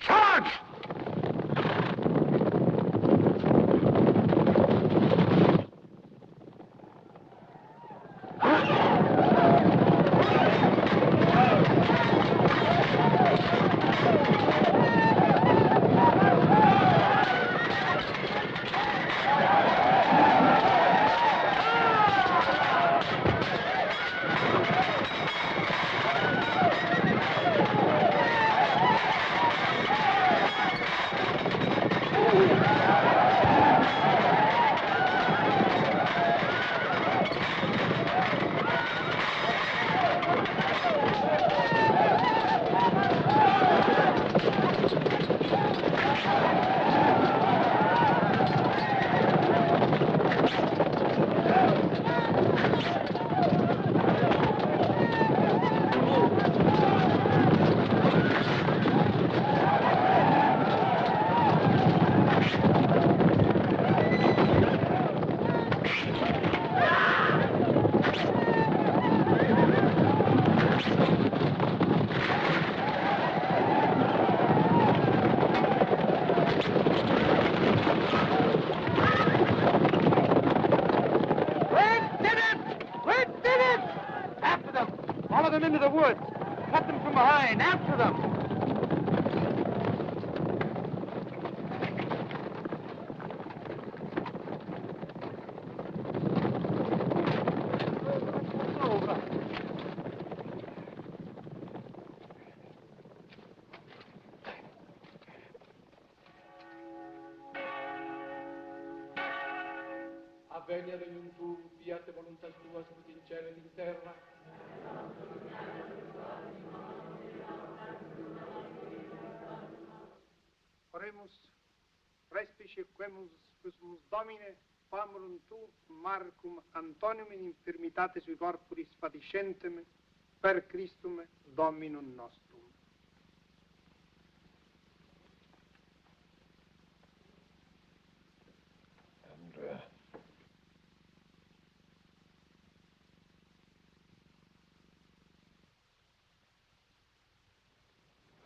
Charge! them into the woods. Cut them from behind. After them. Avvenia regnum tuum, fiat voluntas tuas ut in cielo et in terra. Oremus, respice quemus quismus Domine, famurum tu, Marcum Antonium in infirmitate sui corporis fatiscentem, per Christum Dominum nostrum. Andrea.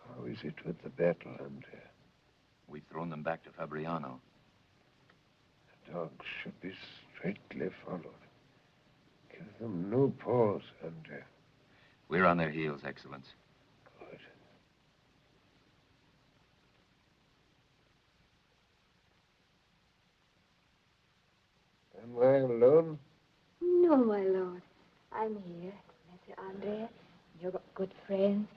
How is it with the battle, Andrea? We've thrown them back to Fabriano. The dogs should be straightly followed. Give them no pause, Andrea. We're on their heels, Excellence. Good. Am I alone? No, my lord. I'm here, Messer Andrea. You've got good friends.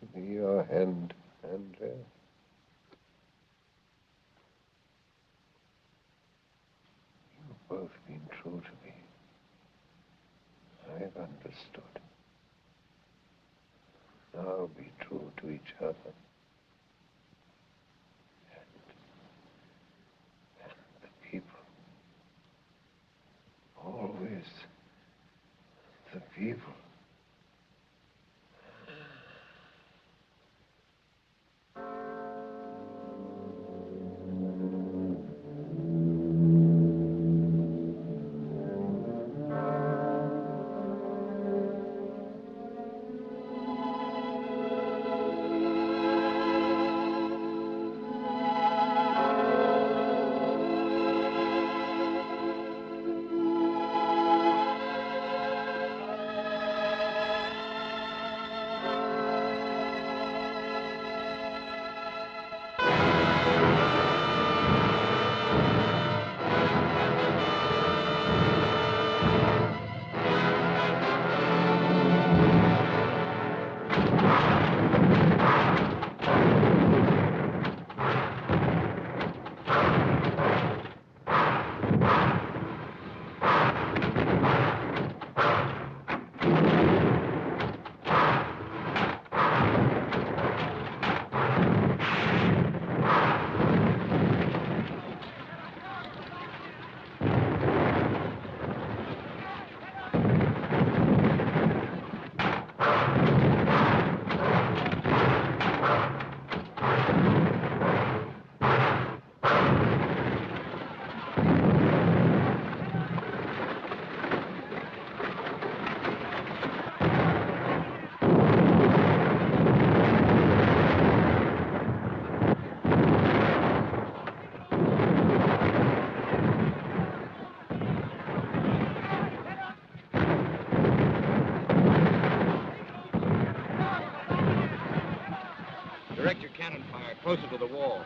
Give me your hand, Andrea. You've both been true to me. I've understood. Now be true to each other. And the people. Always the people. Direct your cannon fire closer to the wall.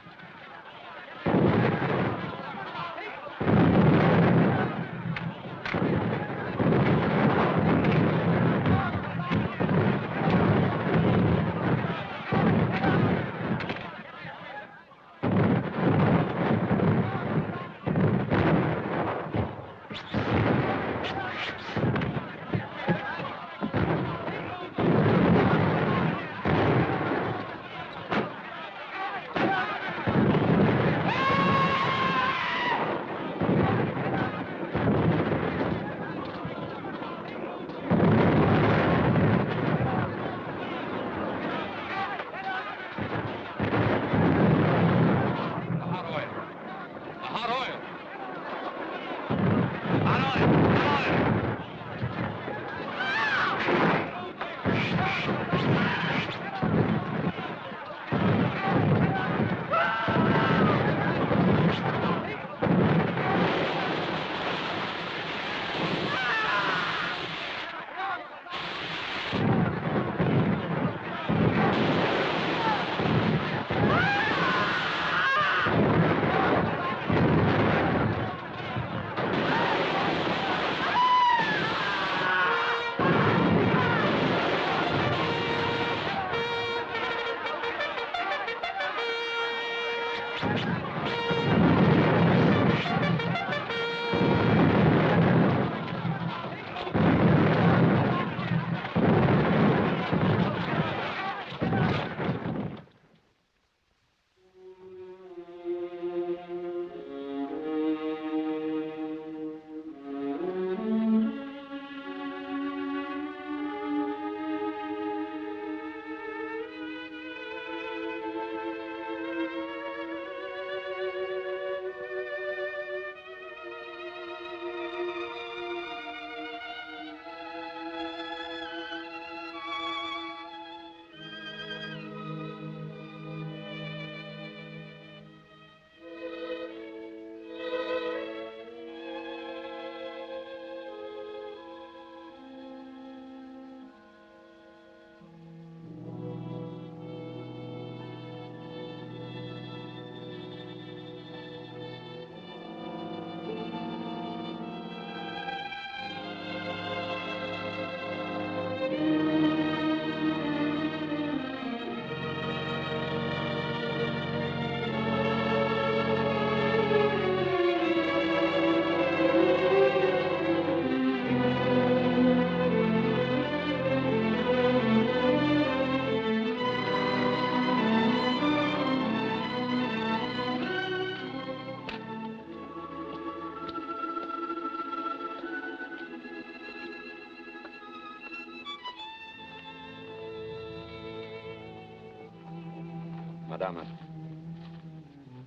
Madama.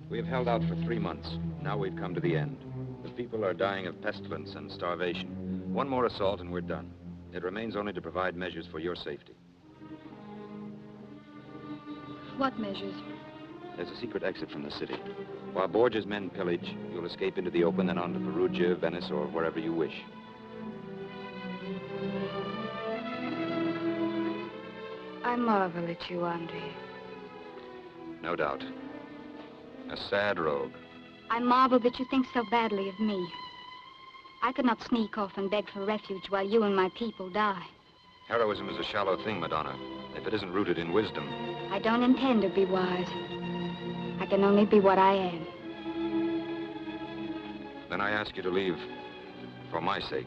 We have held out for 3 months. Now we've come to the end. The people are dying of pestilence and starvation. One more assault and we're done. It remains only to provide measures for your safety. What measures? There's a secret exit from the city. While Borgia's men pillage, you'll escape into the open and on to Perugia, Venice, or wherever you wish. I marvel at you, Andrea. No doubt. A sad rogue. I marvel that you think so badly of me. I could not sneak off and beg for refuge while you and my people die. Heroism is a shallow thing, Madonna, if it isn't rooted in wisdom. I don't intend to be wise. I can only be what I am. Then I ask you to leave for my sake.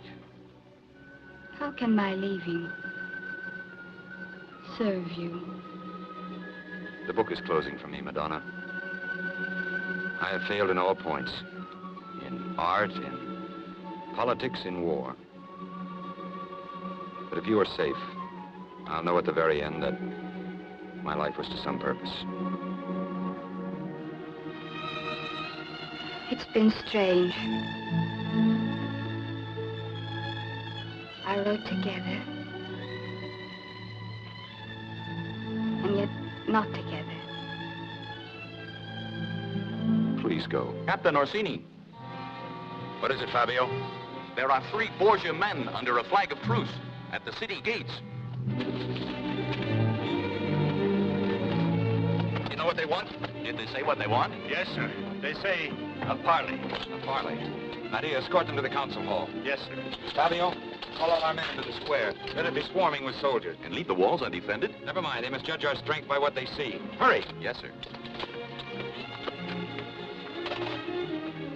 How can my leaving serve you? The book is closing for me, Madonna. I have failed in all points. In art, in politics, in war. But if you are safe, I'll know at the very end that my life was to some purpose. It's been strange. I wrote together, and yet not together. Please go. Captain Orsini. What is it, Fabio? There are 3 Borgia men under a flag of truce at the city gates. You know what they want? Did they say what they want? Yes, sir. They say a parley. A parley. Nadia, escort them to the council hall. Yes, sir. Fabio, call all our men into the square. Let it be swarming with soldiers. And leave the walls undefended? Never mind. They must judge our strength by what they see. Hurry. Yes, sir.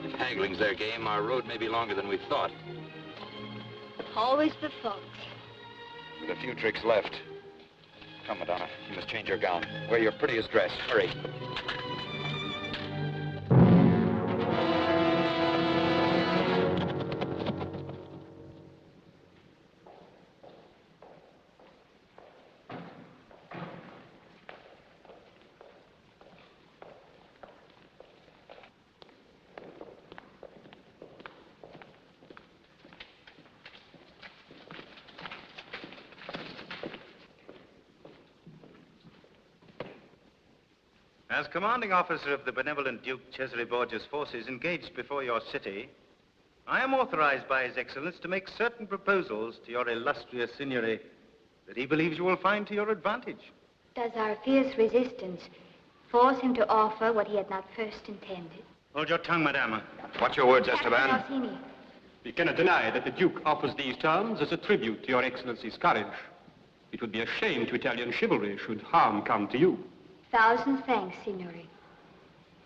If haggling's their game, our road may be longer than we thought. Always the folks. With a few tricks left. Come, Madonna. You must change your gown. Wear your prettiest dress. Hurry. As commanding officer of the benevolent Duke Cesare Borgia's forces engaged before your city, I am authorized by His Excellence to make certain proposals to your illustrious signory that he believes you will find to your advantage. Does our fierce resistance force him to offer what he had not first intended? Hold your tongue, Madama. Watch your words, Captain Esteban. Orsini. We cannot deny that the Duke offers these terms as a tribute to your Excellency's courage. It would be a shame to Italian chivalry should harm come to you. 1,000 thanks, Signore.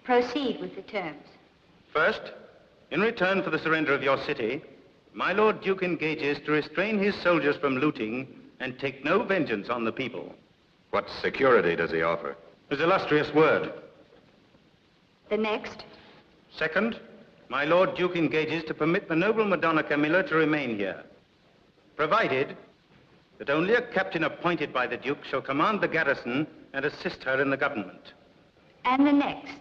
Proceed with the terms. First, in return for the surrender of your city, my Lord Duke engages to restrain his soldiers from looting and take no vengeance on the people. What security does he offer? His illustrious word. The next? Second, my Lord Duke engages to permit the noble Madonna Camilla to remain here, provided that only a captain appointed by the Duke shall command the garrison and assist her in the government. And the next?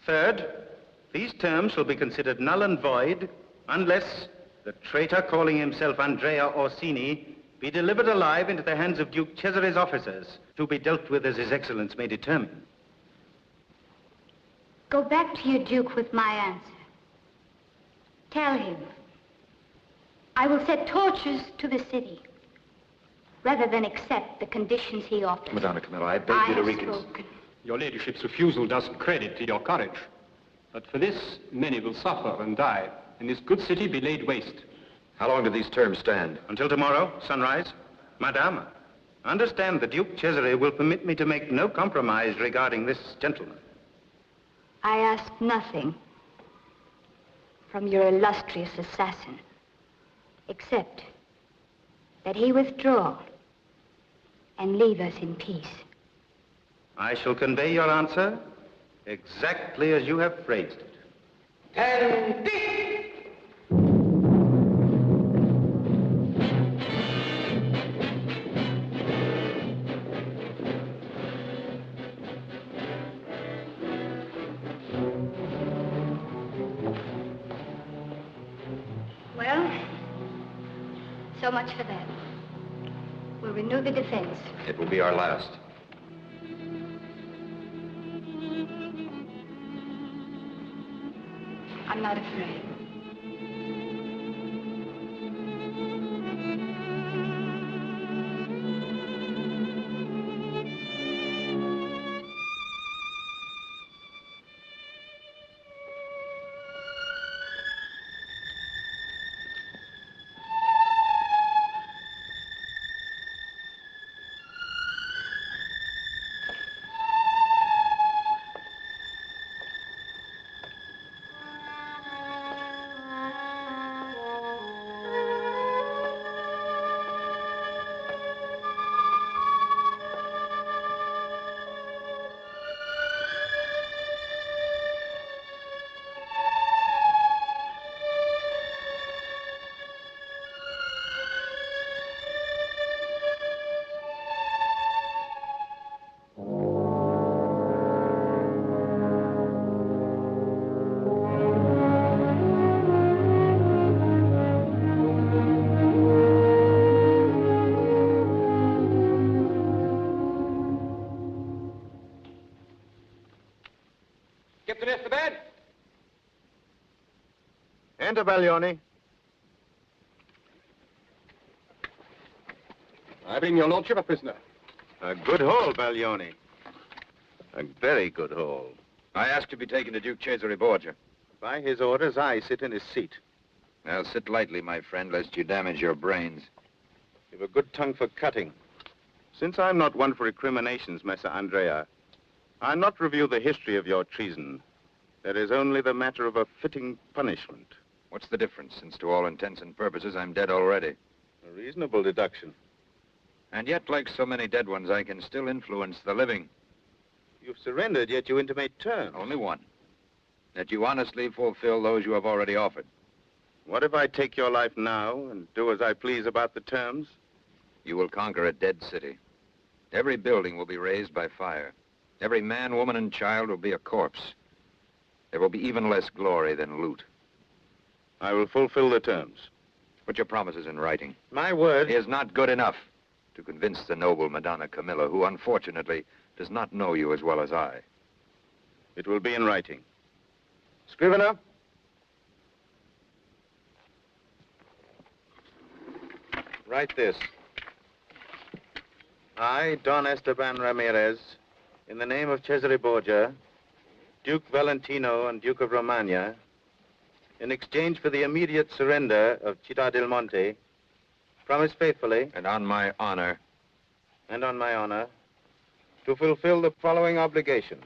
Third, these terms shall be considered null and void unless the traitor calling himself Andrea Orsini be delivered alive into the hands of Duke Cesare's officers, to be dealt with as His Excellence may determine. Go back to your Duke with my answer. Tell him I will set torches to the city rather than accept the conditions he offers. Madonna Camilla, I beg you to reconsider. Your ladyship's refusal does credit to your courage. But for this, many will suffer and die, and this good city be laid waste. How long do these terms stand? Until tomorrow, sunrise. Madame, understand the Duke Cesare will permit me to make no compromise regarding this gentleman. I ask nothing from your illustrious assassin, except that he withdraw and leave us in peace. I shall convey your answer exactly as you have phrased it. Well, so much for that. We'll renew the defense. It will be our last. I'm not afraid. Captain Esteban? Enter, Baglioni. I bring your lordship a prisoner. A good haul, Baglioni. A very good haul. I ask to be taken to Duke Cesare Borgia. By his orders, I sit in his seat. Now, sit lightly, my friend, lest you damage your brains. You've a good tongue for cutting. Since I'm not one for recriminations, Messer Andrea, I'll not review the history of your treason. There is only the matter of a fitting punishment. What's the difference, since to all intents and purposes I'm dead already? A reasonable deduction. And yet, like so many dead ones, I can still influence the living. You've surrendered, yet you intimate terms. Only one. That you honestly fulfill those you have already offered. What if I take your life now and do as I please about the terms? You will conquer a dead city. Every building will be razed by fire. Every man, woman, and child will be a corpse. There will be even less glory than loot. I will fulfill the terms. Put your promises in writing. My word is not good enough to convince the noble Madonna Camilla, who unfortunately does not know you as well as I. It will be in writing. Scrivener? Write this. I, Don Esteban Ramirez, in the name of Cesare Borgia, Duke Valentino and Duke of Romagna, in exchange for the immediate surrender of Città del Monte, promise faithfully... And on my honor... And on my honor, to fulfill the following obligations.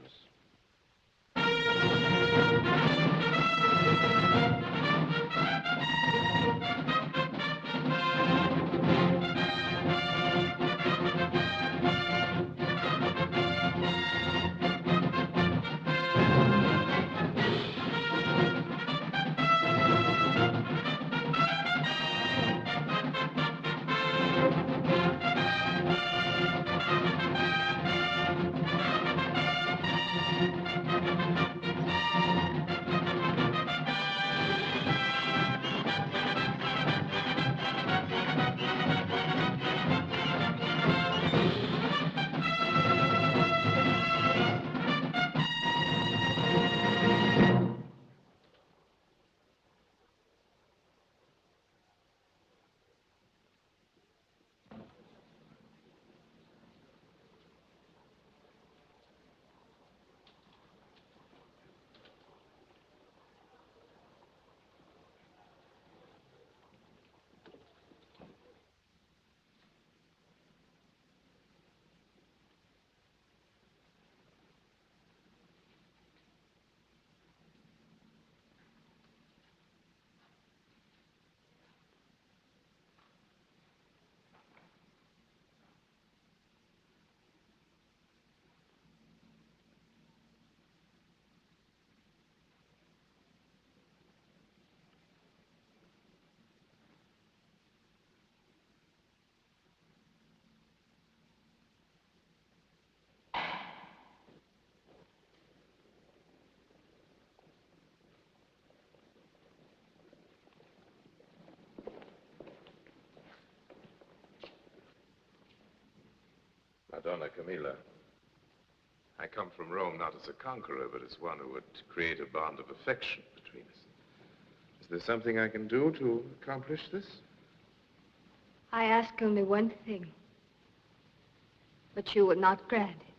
Madonna Camilla, I come from Rome not as a conqueror, but as one who would create a bond of affection between us. Is there something I can do to accomplish this? I ask only one thing, but you will not grant it.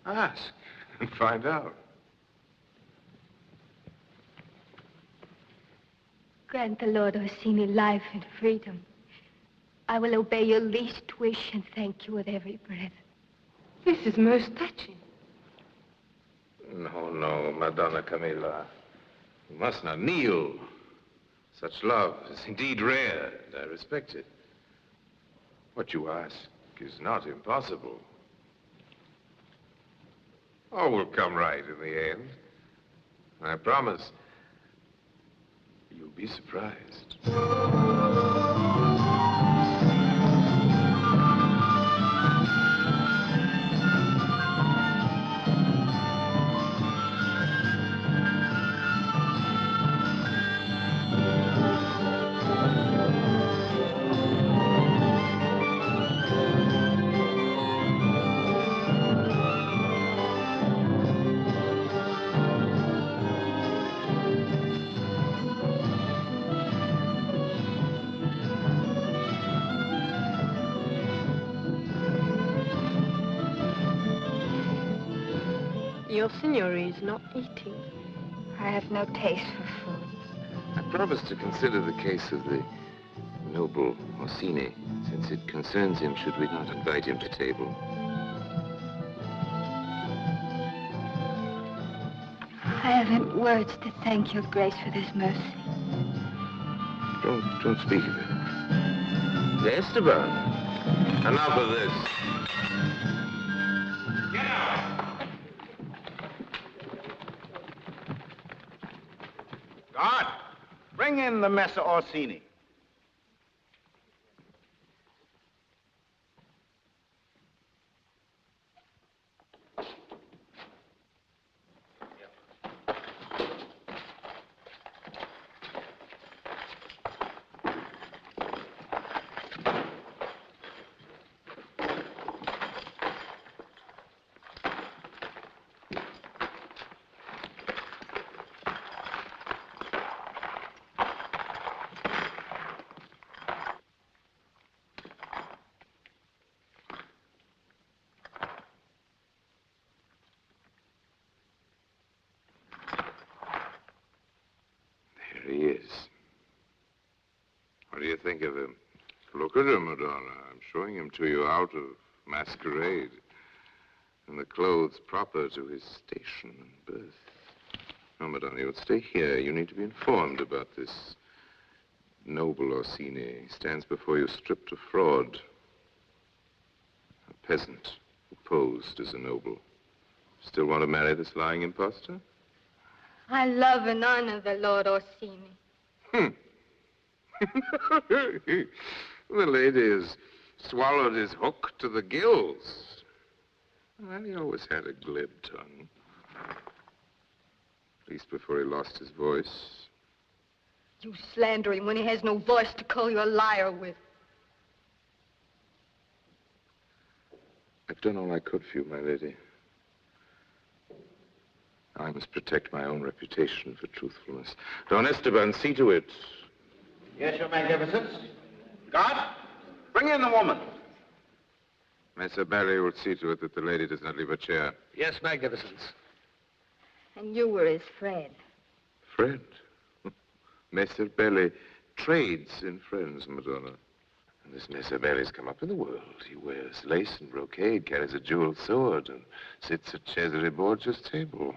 Ask and find out. Grant the Lord Orsini life and freedom. I will obey your least wish and thank you with every breath. This is most touching. No, no, Madonna Camilla. You must not kneel. Such love is indeed rare, and I respect it. What you ask is not impossible. All will come right in the end. I promise. You'll be surprised. Your signori is not eating. I have no taste for food. I promise to consider the case of the noble Orsini, since it concerns him. Should we not invite him to table? I haven't words to thank your grace for this mercy. Don't speak of it. Esteban, enough of this. Get out! Guard, bring in the Messer Orsini. There he is. What do you think of him? Look at him, Madonna. I'm showing him to you out of masquerade, in the clothes proper to his station and birth. No, Madonna, you'll stay here. You need to be informed about this noble Orsini. He stands before you stripped of fraud. A peasant who posed as a noble. Still want to marry this lying impostor? I love and honor the Lord Orsini. The lady has swallowed his hook to the gills. Well, he always had a glib tongue. At least before he lost his voice. You slander him when he has no voice to call you a liar with. I've done all I could for you, my lady. I must protect my own reputation for truthfulness. Don Esteban, see to it. Yes, Your Magnificence. Guard, bring in the woman. Messer Belli will see to it that the lady does not leave her chair. Yes, Magnificence. And you were his friend. Friend? Messer Belli trades in friends, Madonna. And this Messer Belli's come up in the world. He wears lace and brocade, carries a jeweled sword, and sits at Cesare Borgia's table.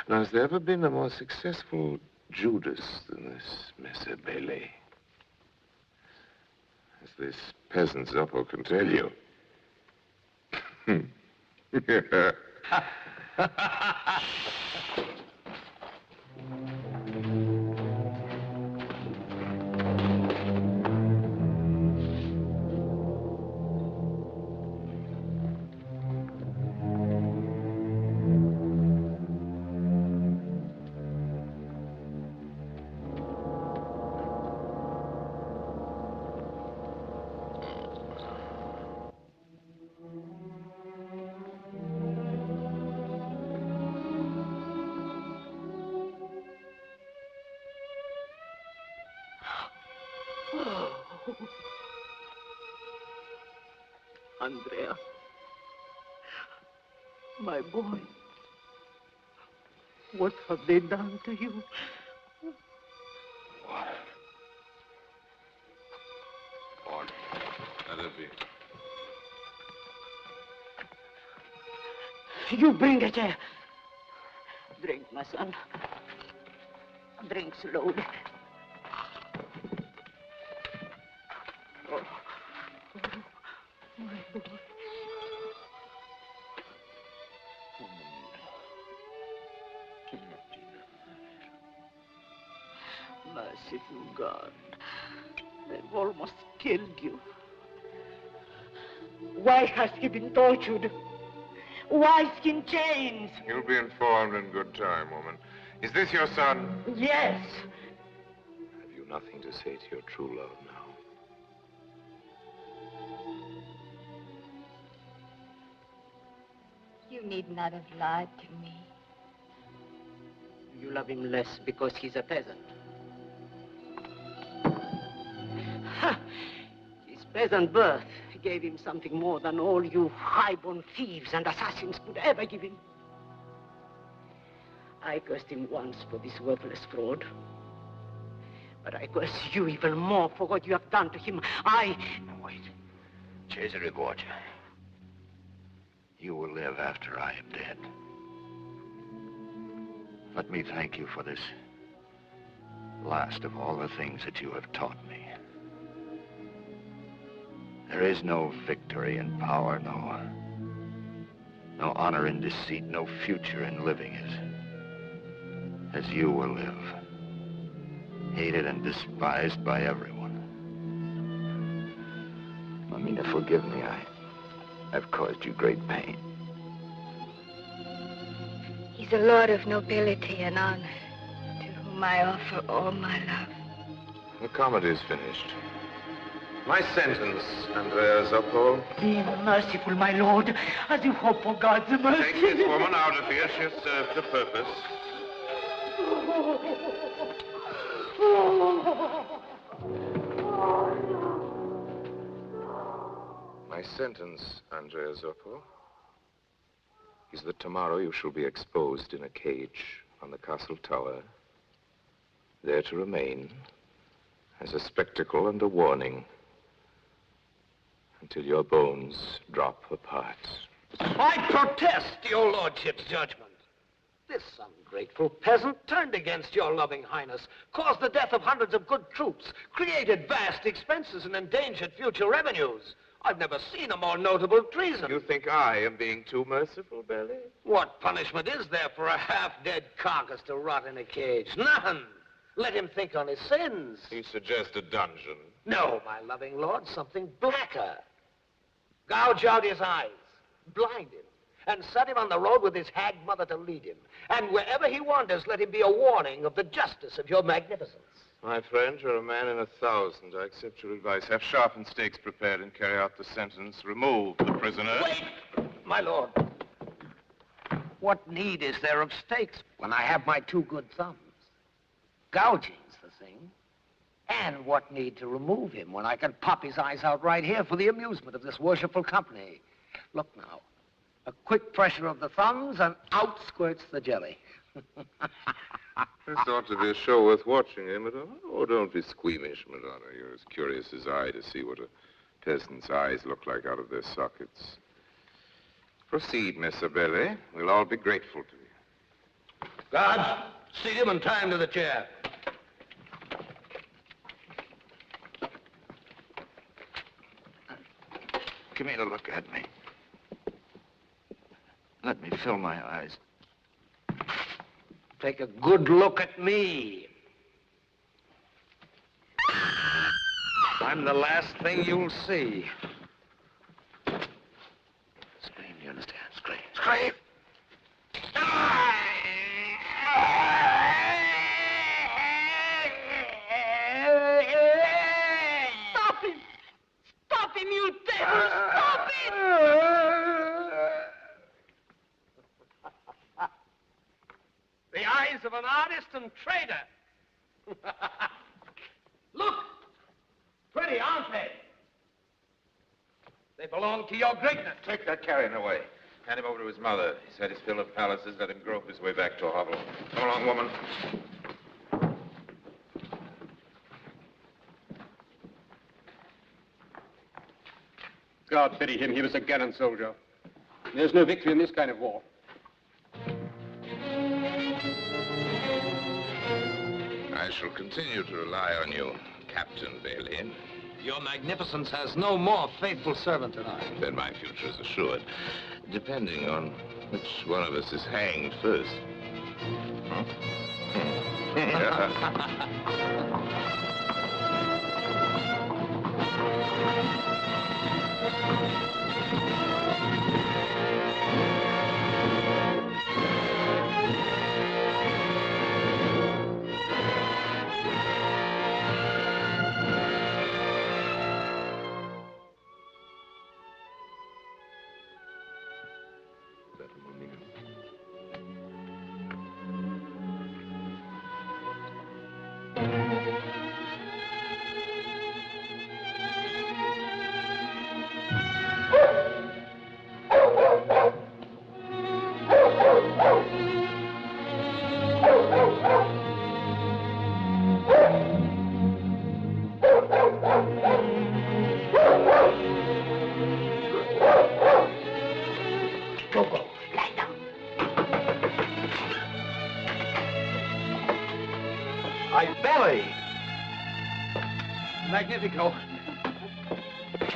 Now, has there ever been a more successful Judas than this Messer Belli? As this peasant Zoppo can tell you. Andrea, my boy, what have they done to you? Order. Let it be. You bring a chair. Drink, my son. Drink slowly. Oh, my boy. Merciful God, they've almost killed you. Why has he been tortured? Why is he in chains? You'll be informed in good time, woman. Is this your son? Yes. Have you nothing to say to your true love now? You need not have lied to me. You love him less because he's a peasant. His peasant birth gave him something more than all you high-born thieves and assassins could ever give him. I cursed him once for this worthless fraud. But I curse you even more for what you have done to him. Now wait. Cesare Borgia. You will live after I am dead. Let me thank you for this last of all the things that you have taught me. There is no victory in power, no honor in deceit, no future in living as you will live. Hated and despised by everyone. Mamina, forgive me. I've caused you great pain. He's a lord of nobility and honor, to whom I offer all my love. The comedy's finished. My sentence, Andrea Zoppo. Be merciful, my lord, as you hope for God's mercy. Take this woman out of here. She has served the purpose. My sentence, Andrea Zoppo, is that tomorrow you shall be exposed in a cage on the castle tower, there to remain as a spectacle and a warning until your bones drop apart. I protest your lordship's judgment. This ungrateful peasant turned against your loving highness, caused the death of hundreds of good troops, created vast expenses and endangered future revenues. I've never seen a more notable treason. You think I am being too merciful, Belly? What punishment is there for a half-dead carcass to rot in a cage? None. Let him think on his sins. You suggest a dungeon. No, my loving lord, something blacker. Gouge out his eyes, blind him, and set him on the road with his hag mother to lead him. And wherever he wanders, let him be a warning of the justice of your magnificence. My friend, you're a man in 1,000. I accept your advice. Have sharpened stakes prepared and carry out the sentence. Remove the prisoner. Wait, my lord. What need is there of stakes when I have my two good thumbs? Gouging's the thing. And what need to remove him when I can pop his eyes out right here for the amusement of this worshipful company? Look now. A quick pressure of the thumbs and out squirts the jelly. This ought to be a show worth watching, eh, Madonna? Oh, don't be squeamish, Madonna. You're as curious as I to see what a peasant's eyes look like out of their sockets. Proceed, Miss Abele. We'll all be grateful to you. Guards, seat him and tie him to the chair. Give me to look at me. Let me fill my eyes. Take a good look at me. I'm the last thing you'll see. Scream, do you understand? Scream. Scream. Stop him! Stop him, you devil! Stop it! The eyes of an artist and trader. Look! Pretty, aren't they? They belong to your greatness. Take that carrion away. Hand him over to his mother. He's had his fill of palaces. Let him grope his way back to a hovel. Come along, woman. God pity him. He was a gallant soldier. There's no victory in this kind of war. I shall continue to rely on you, Captain Bailey. Your magnificence has no more faithful servant than I. Then my future is assured, depending on which one of us is hanged first. Magnifico.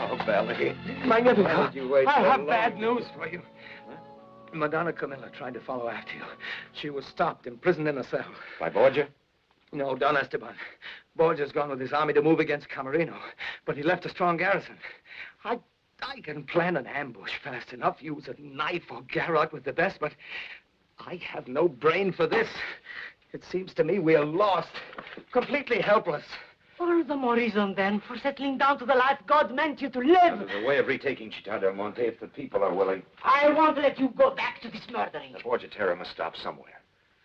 Oh, Belly. Magnifico. Why did you wait I so have long? bad news for you. Madonna Camilla tried to follow after you. She was stopped, imprisoned in a cell. By Borgia? No, Don Esteban. Borgia's gone with his army to move against Camarino, but he left a strong garrison. I can plan an ambush fast enough, use a knife or garrote with the best, but I have no brain for this. It seems to me we are lost, completely helpless. All the more reason, then, for settling down to the life God meant you to live. There's a way of retaking Città del Monte if the people are willing. I won't let you go back to this murdering. The Borgia terror must stop somewhere.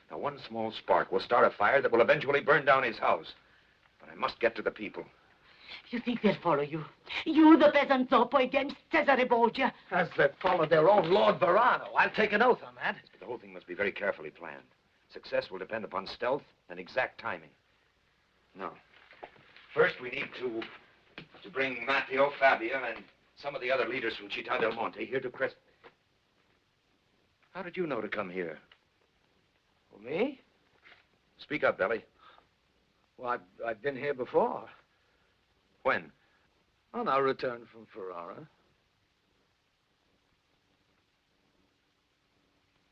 Now, one small spark will start a fire that will eventually burn down his house. But I must get to the people. You think they'll follow you? You, the peasant topo, against Cesare Borgia? As they followed their own Lord Verano. I'll take an oath on that. But the whole thing must be very carefully planned. Success will depend upon stealth and exact timing. No. First, we need to bring Matteo, Fabio, and some of the other leaders from Città del Monte here to Crest. How did you know to come here? Well, me? Speak up, Belly. Well, I've been here before. When? On our return from Ferrara.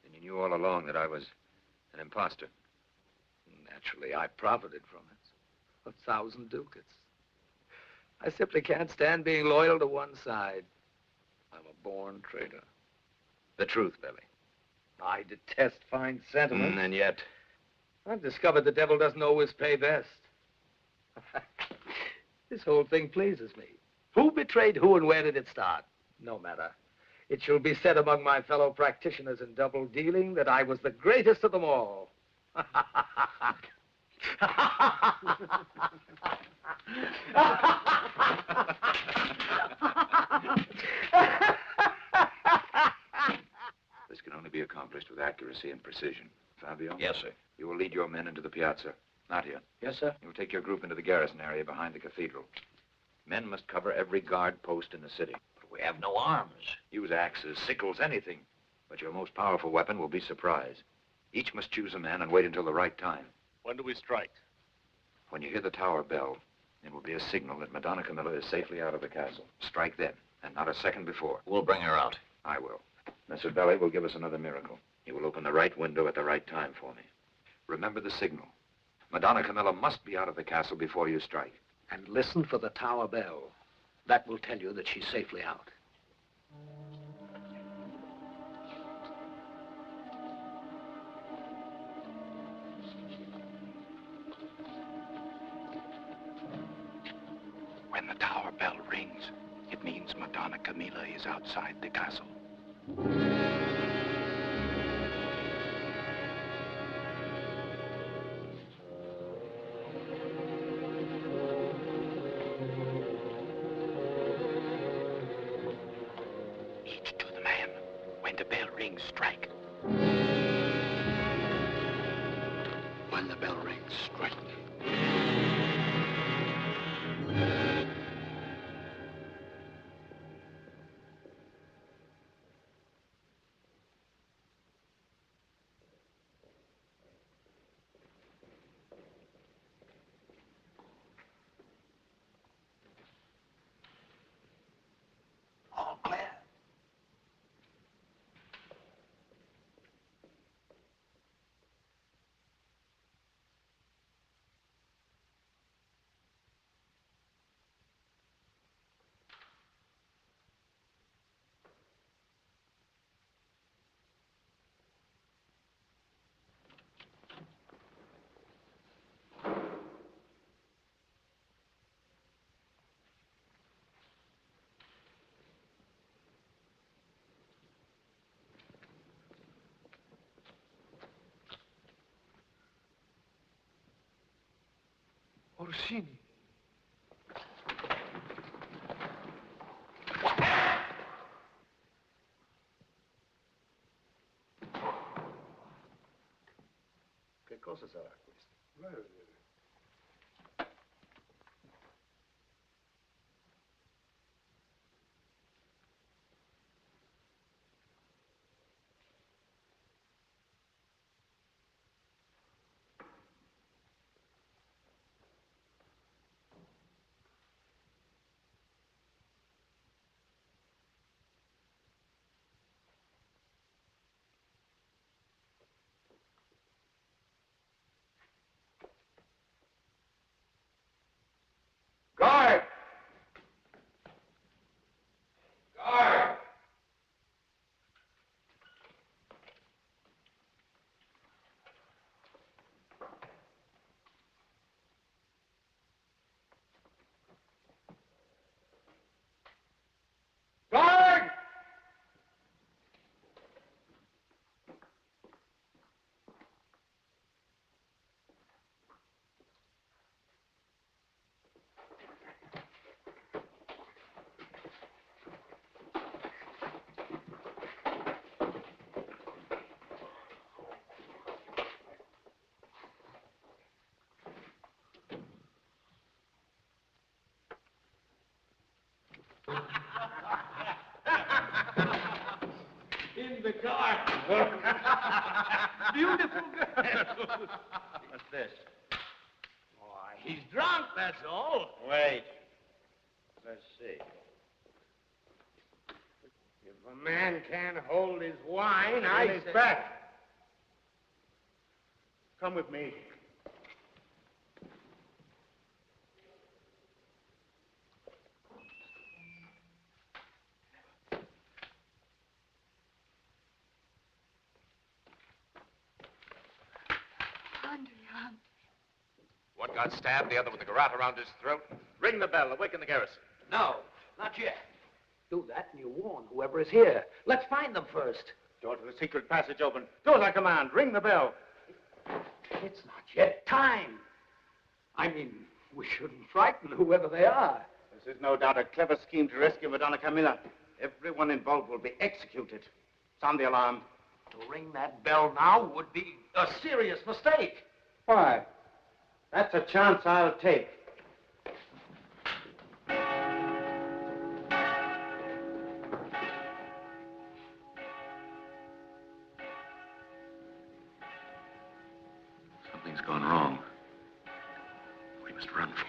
Then you knew all along that I was an imposter. Naturally, I profited from it. 1,000 ducats. I simply can't stand being loyal to one side. I'm a born traitor. The truth, Belly. I detest fine sentiment. And yet... I've discovered the devil doesn't always pay best. This whole thing pleases me. Who betrayed who and where did it start? No matter. It shall be said among my fellow practitioners in double dealing that I was the greatest of them all. This can only be accomplished with accuracy and precision. Fabio? Yes, sir. You will lead your men into the piazza. Nadia? Yes, sir. You will take your group into the garrison area behind the cathedral. Men must cover every guard post in the city. But we have no arms. Use axes, sickles, anything. But your most powerful weapon will be surprise. Each must choose a man and wait until the right time. When do we strike? When you hear the tower bell, it will be a signal that Madonna Camilla is safely out of the castle. Strike then, and not a second before. We'll bring her out. I will. Messer Belli will give us another miracle. He will open the right window at the right time for me. Remember the signal. Madonna Camilla must be out of the castle before you strike. And listen for the tower bell. That will tell you that she's safely out. When the tower bell rings, it means Madonna Camilla is outside the castle. strike. When the bell rings, strike. All clear. Orsini. Che cosa sarà questo? Guard! Guard! Guard! In the car. Beautiful girl. What's this? Why, he's drunk, that's all. Wait. Let's see. If a man can't hold his wine, On his back. Come with me. Andrea. One got stabbed, the other with a garrote around his throat. Ring the bell, awaken the garrison. No, not yet. Do that and you warn whoever is here. Let's find them first. Door to the secret passage open. Do as I command. Ring the bell. It's not yet time. I mean, we shouldn't frighten whoever they are. This is no doubt a clever scheme to rescue Madonna Camilla. Everyone involved will be executed. Sound the alarm. To ring that bell now would be a serious mistake. Why? That's a chance I'll take. Something's gone wrong. We must run for it.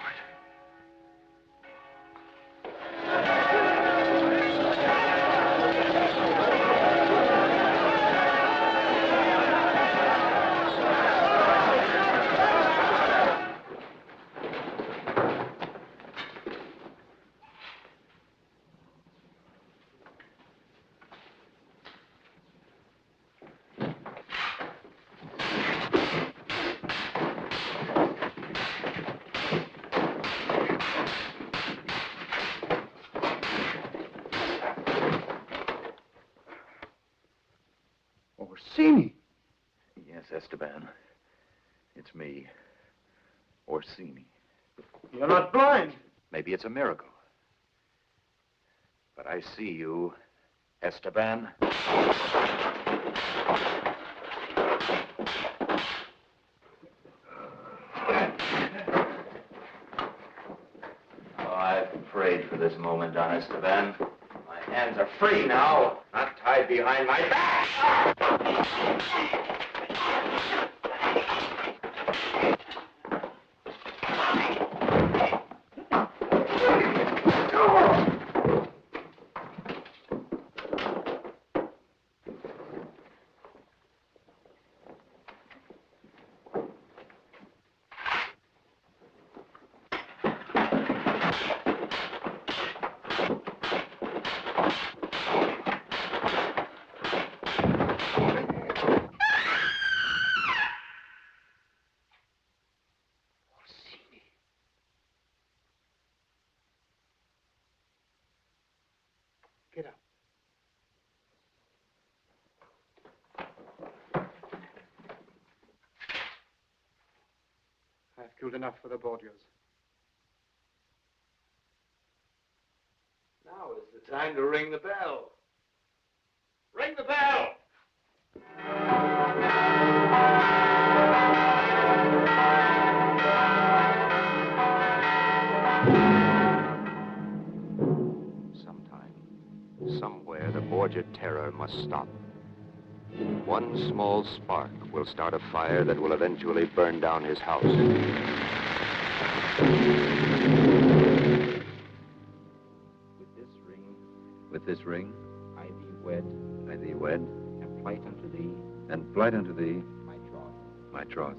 Orsini. Yes, Esteban. It's me, Orsini. You're not blind. Maybe it's a miracle. But I see you, Esteban. Oh, I've prayed for this moment, Don Esteban. My hands are free now, not tied behind my back. Get up. I've killed enough for the Borgias. Now is the time to ring the bell. Ring the bell! Somewhere, the Borgia terror must stop. One small spark will start a fire that will eventually burn down his house. With this ring, I thee wed, and plight unto thee, my troth.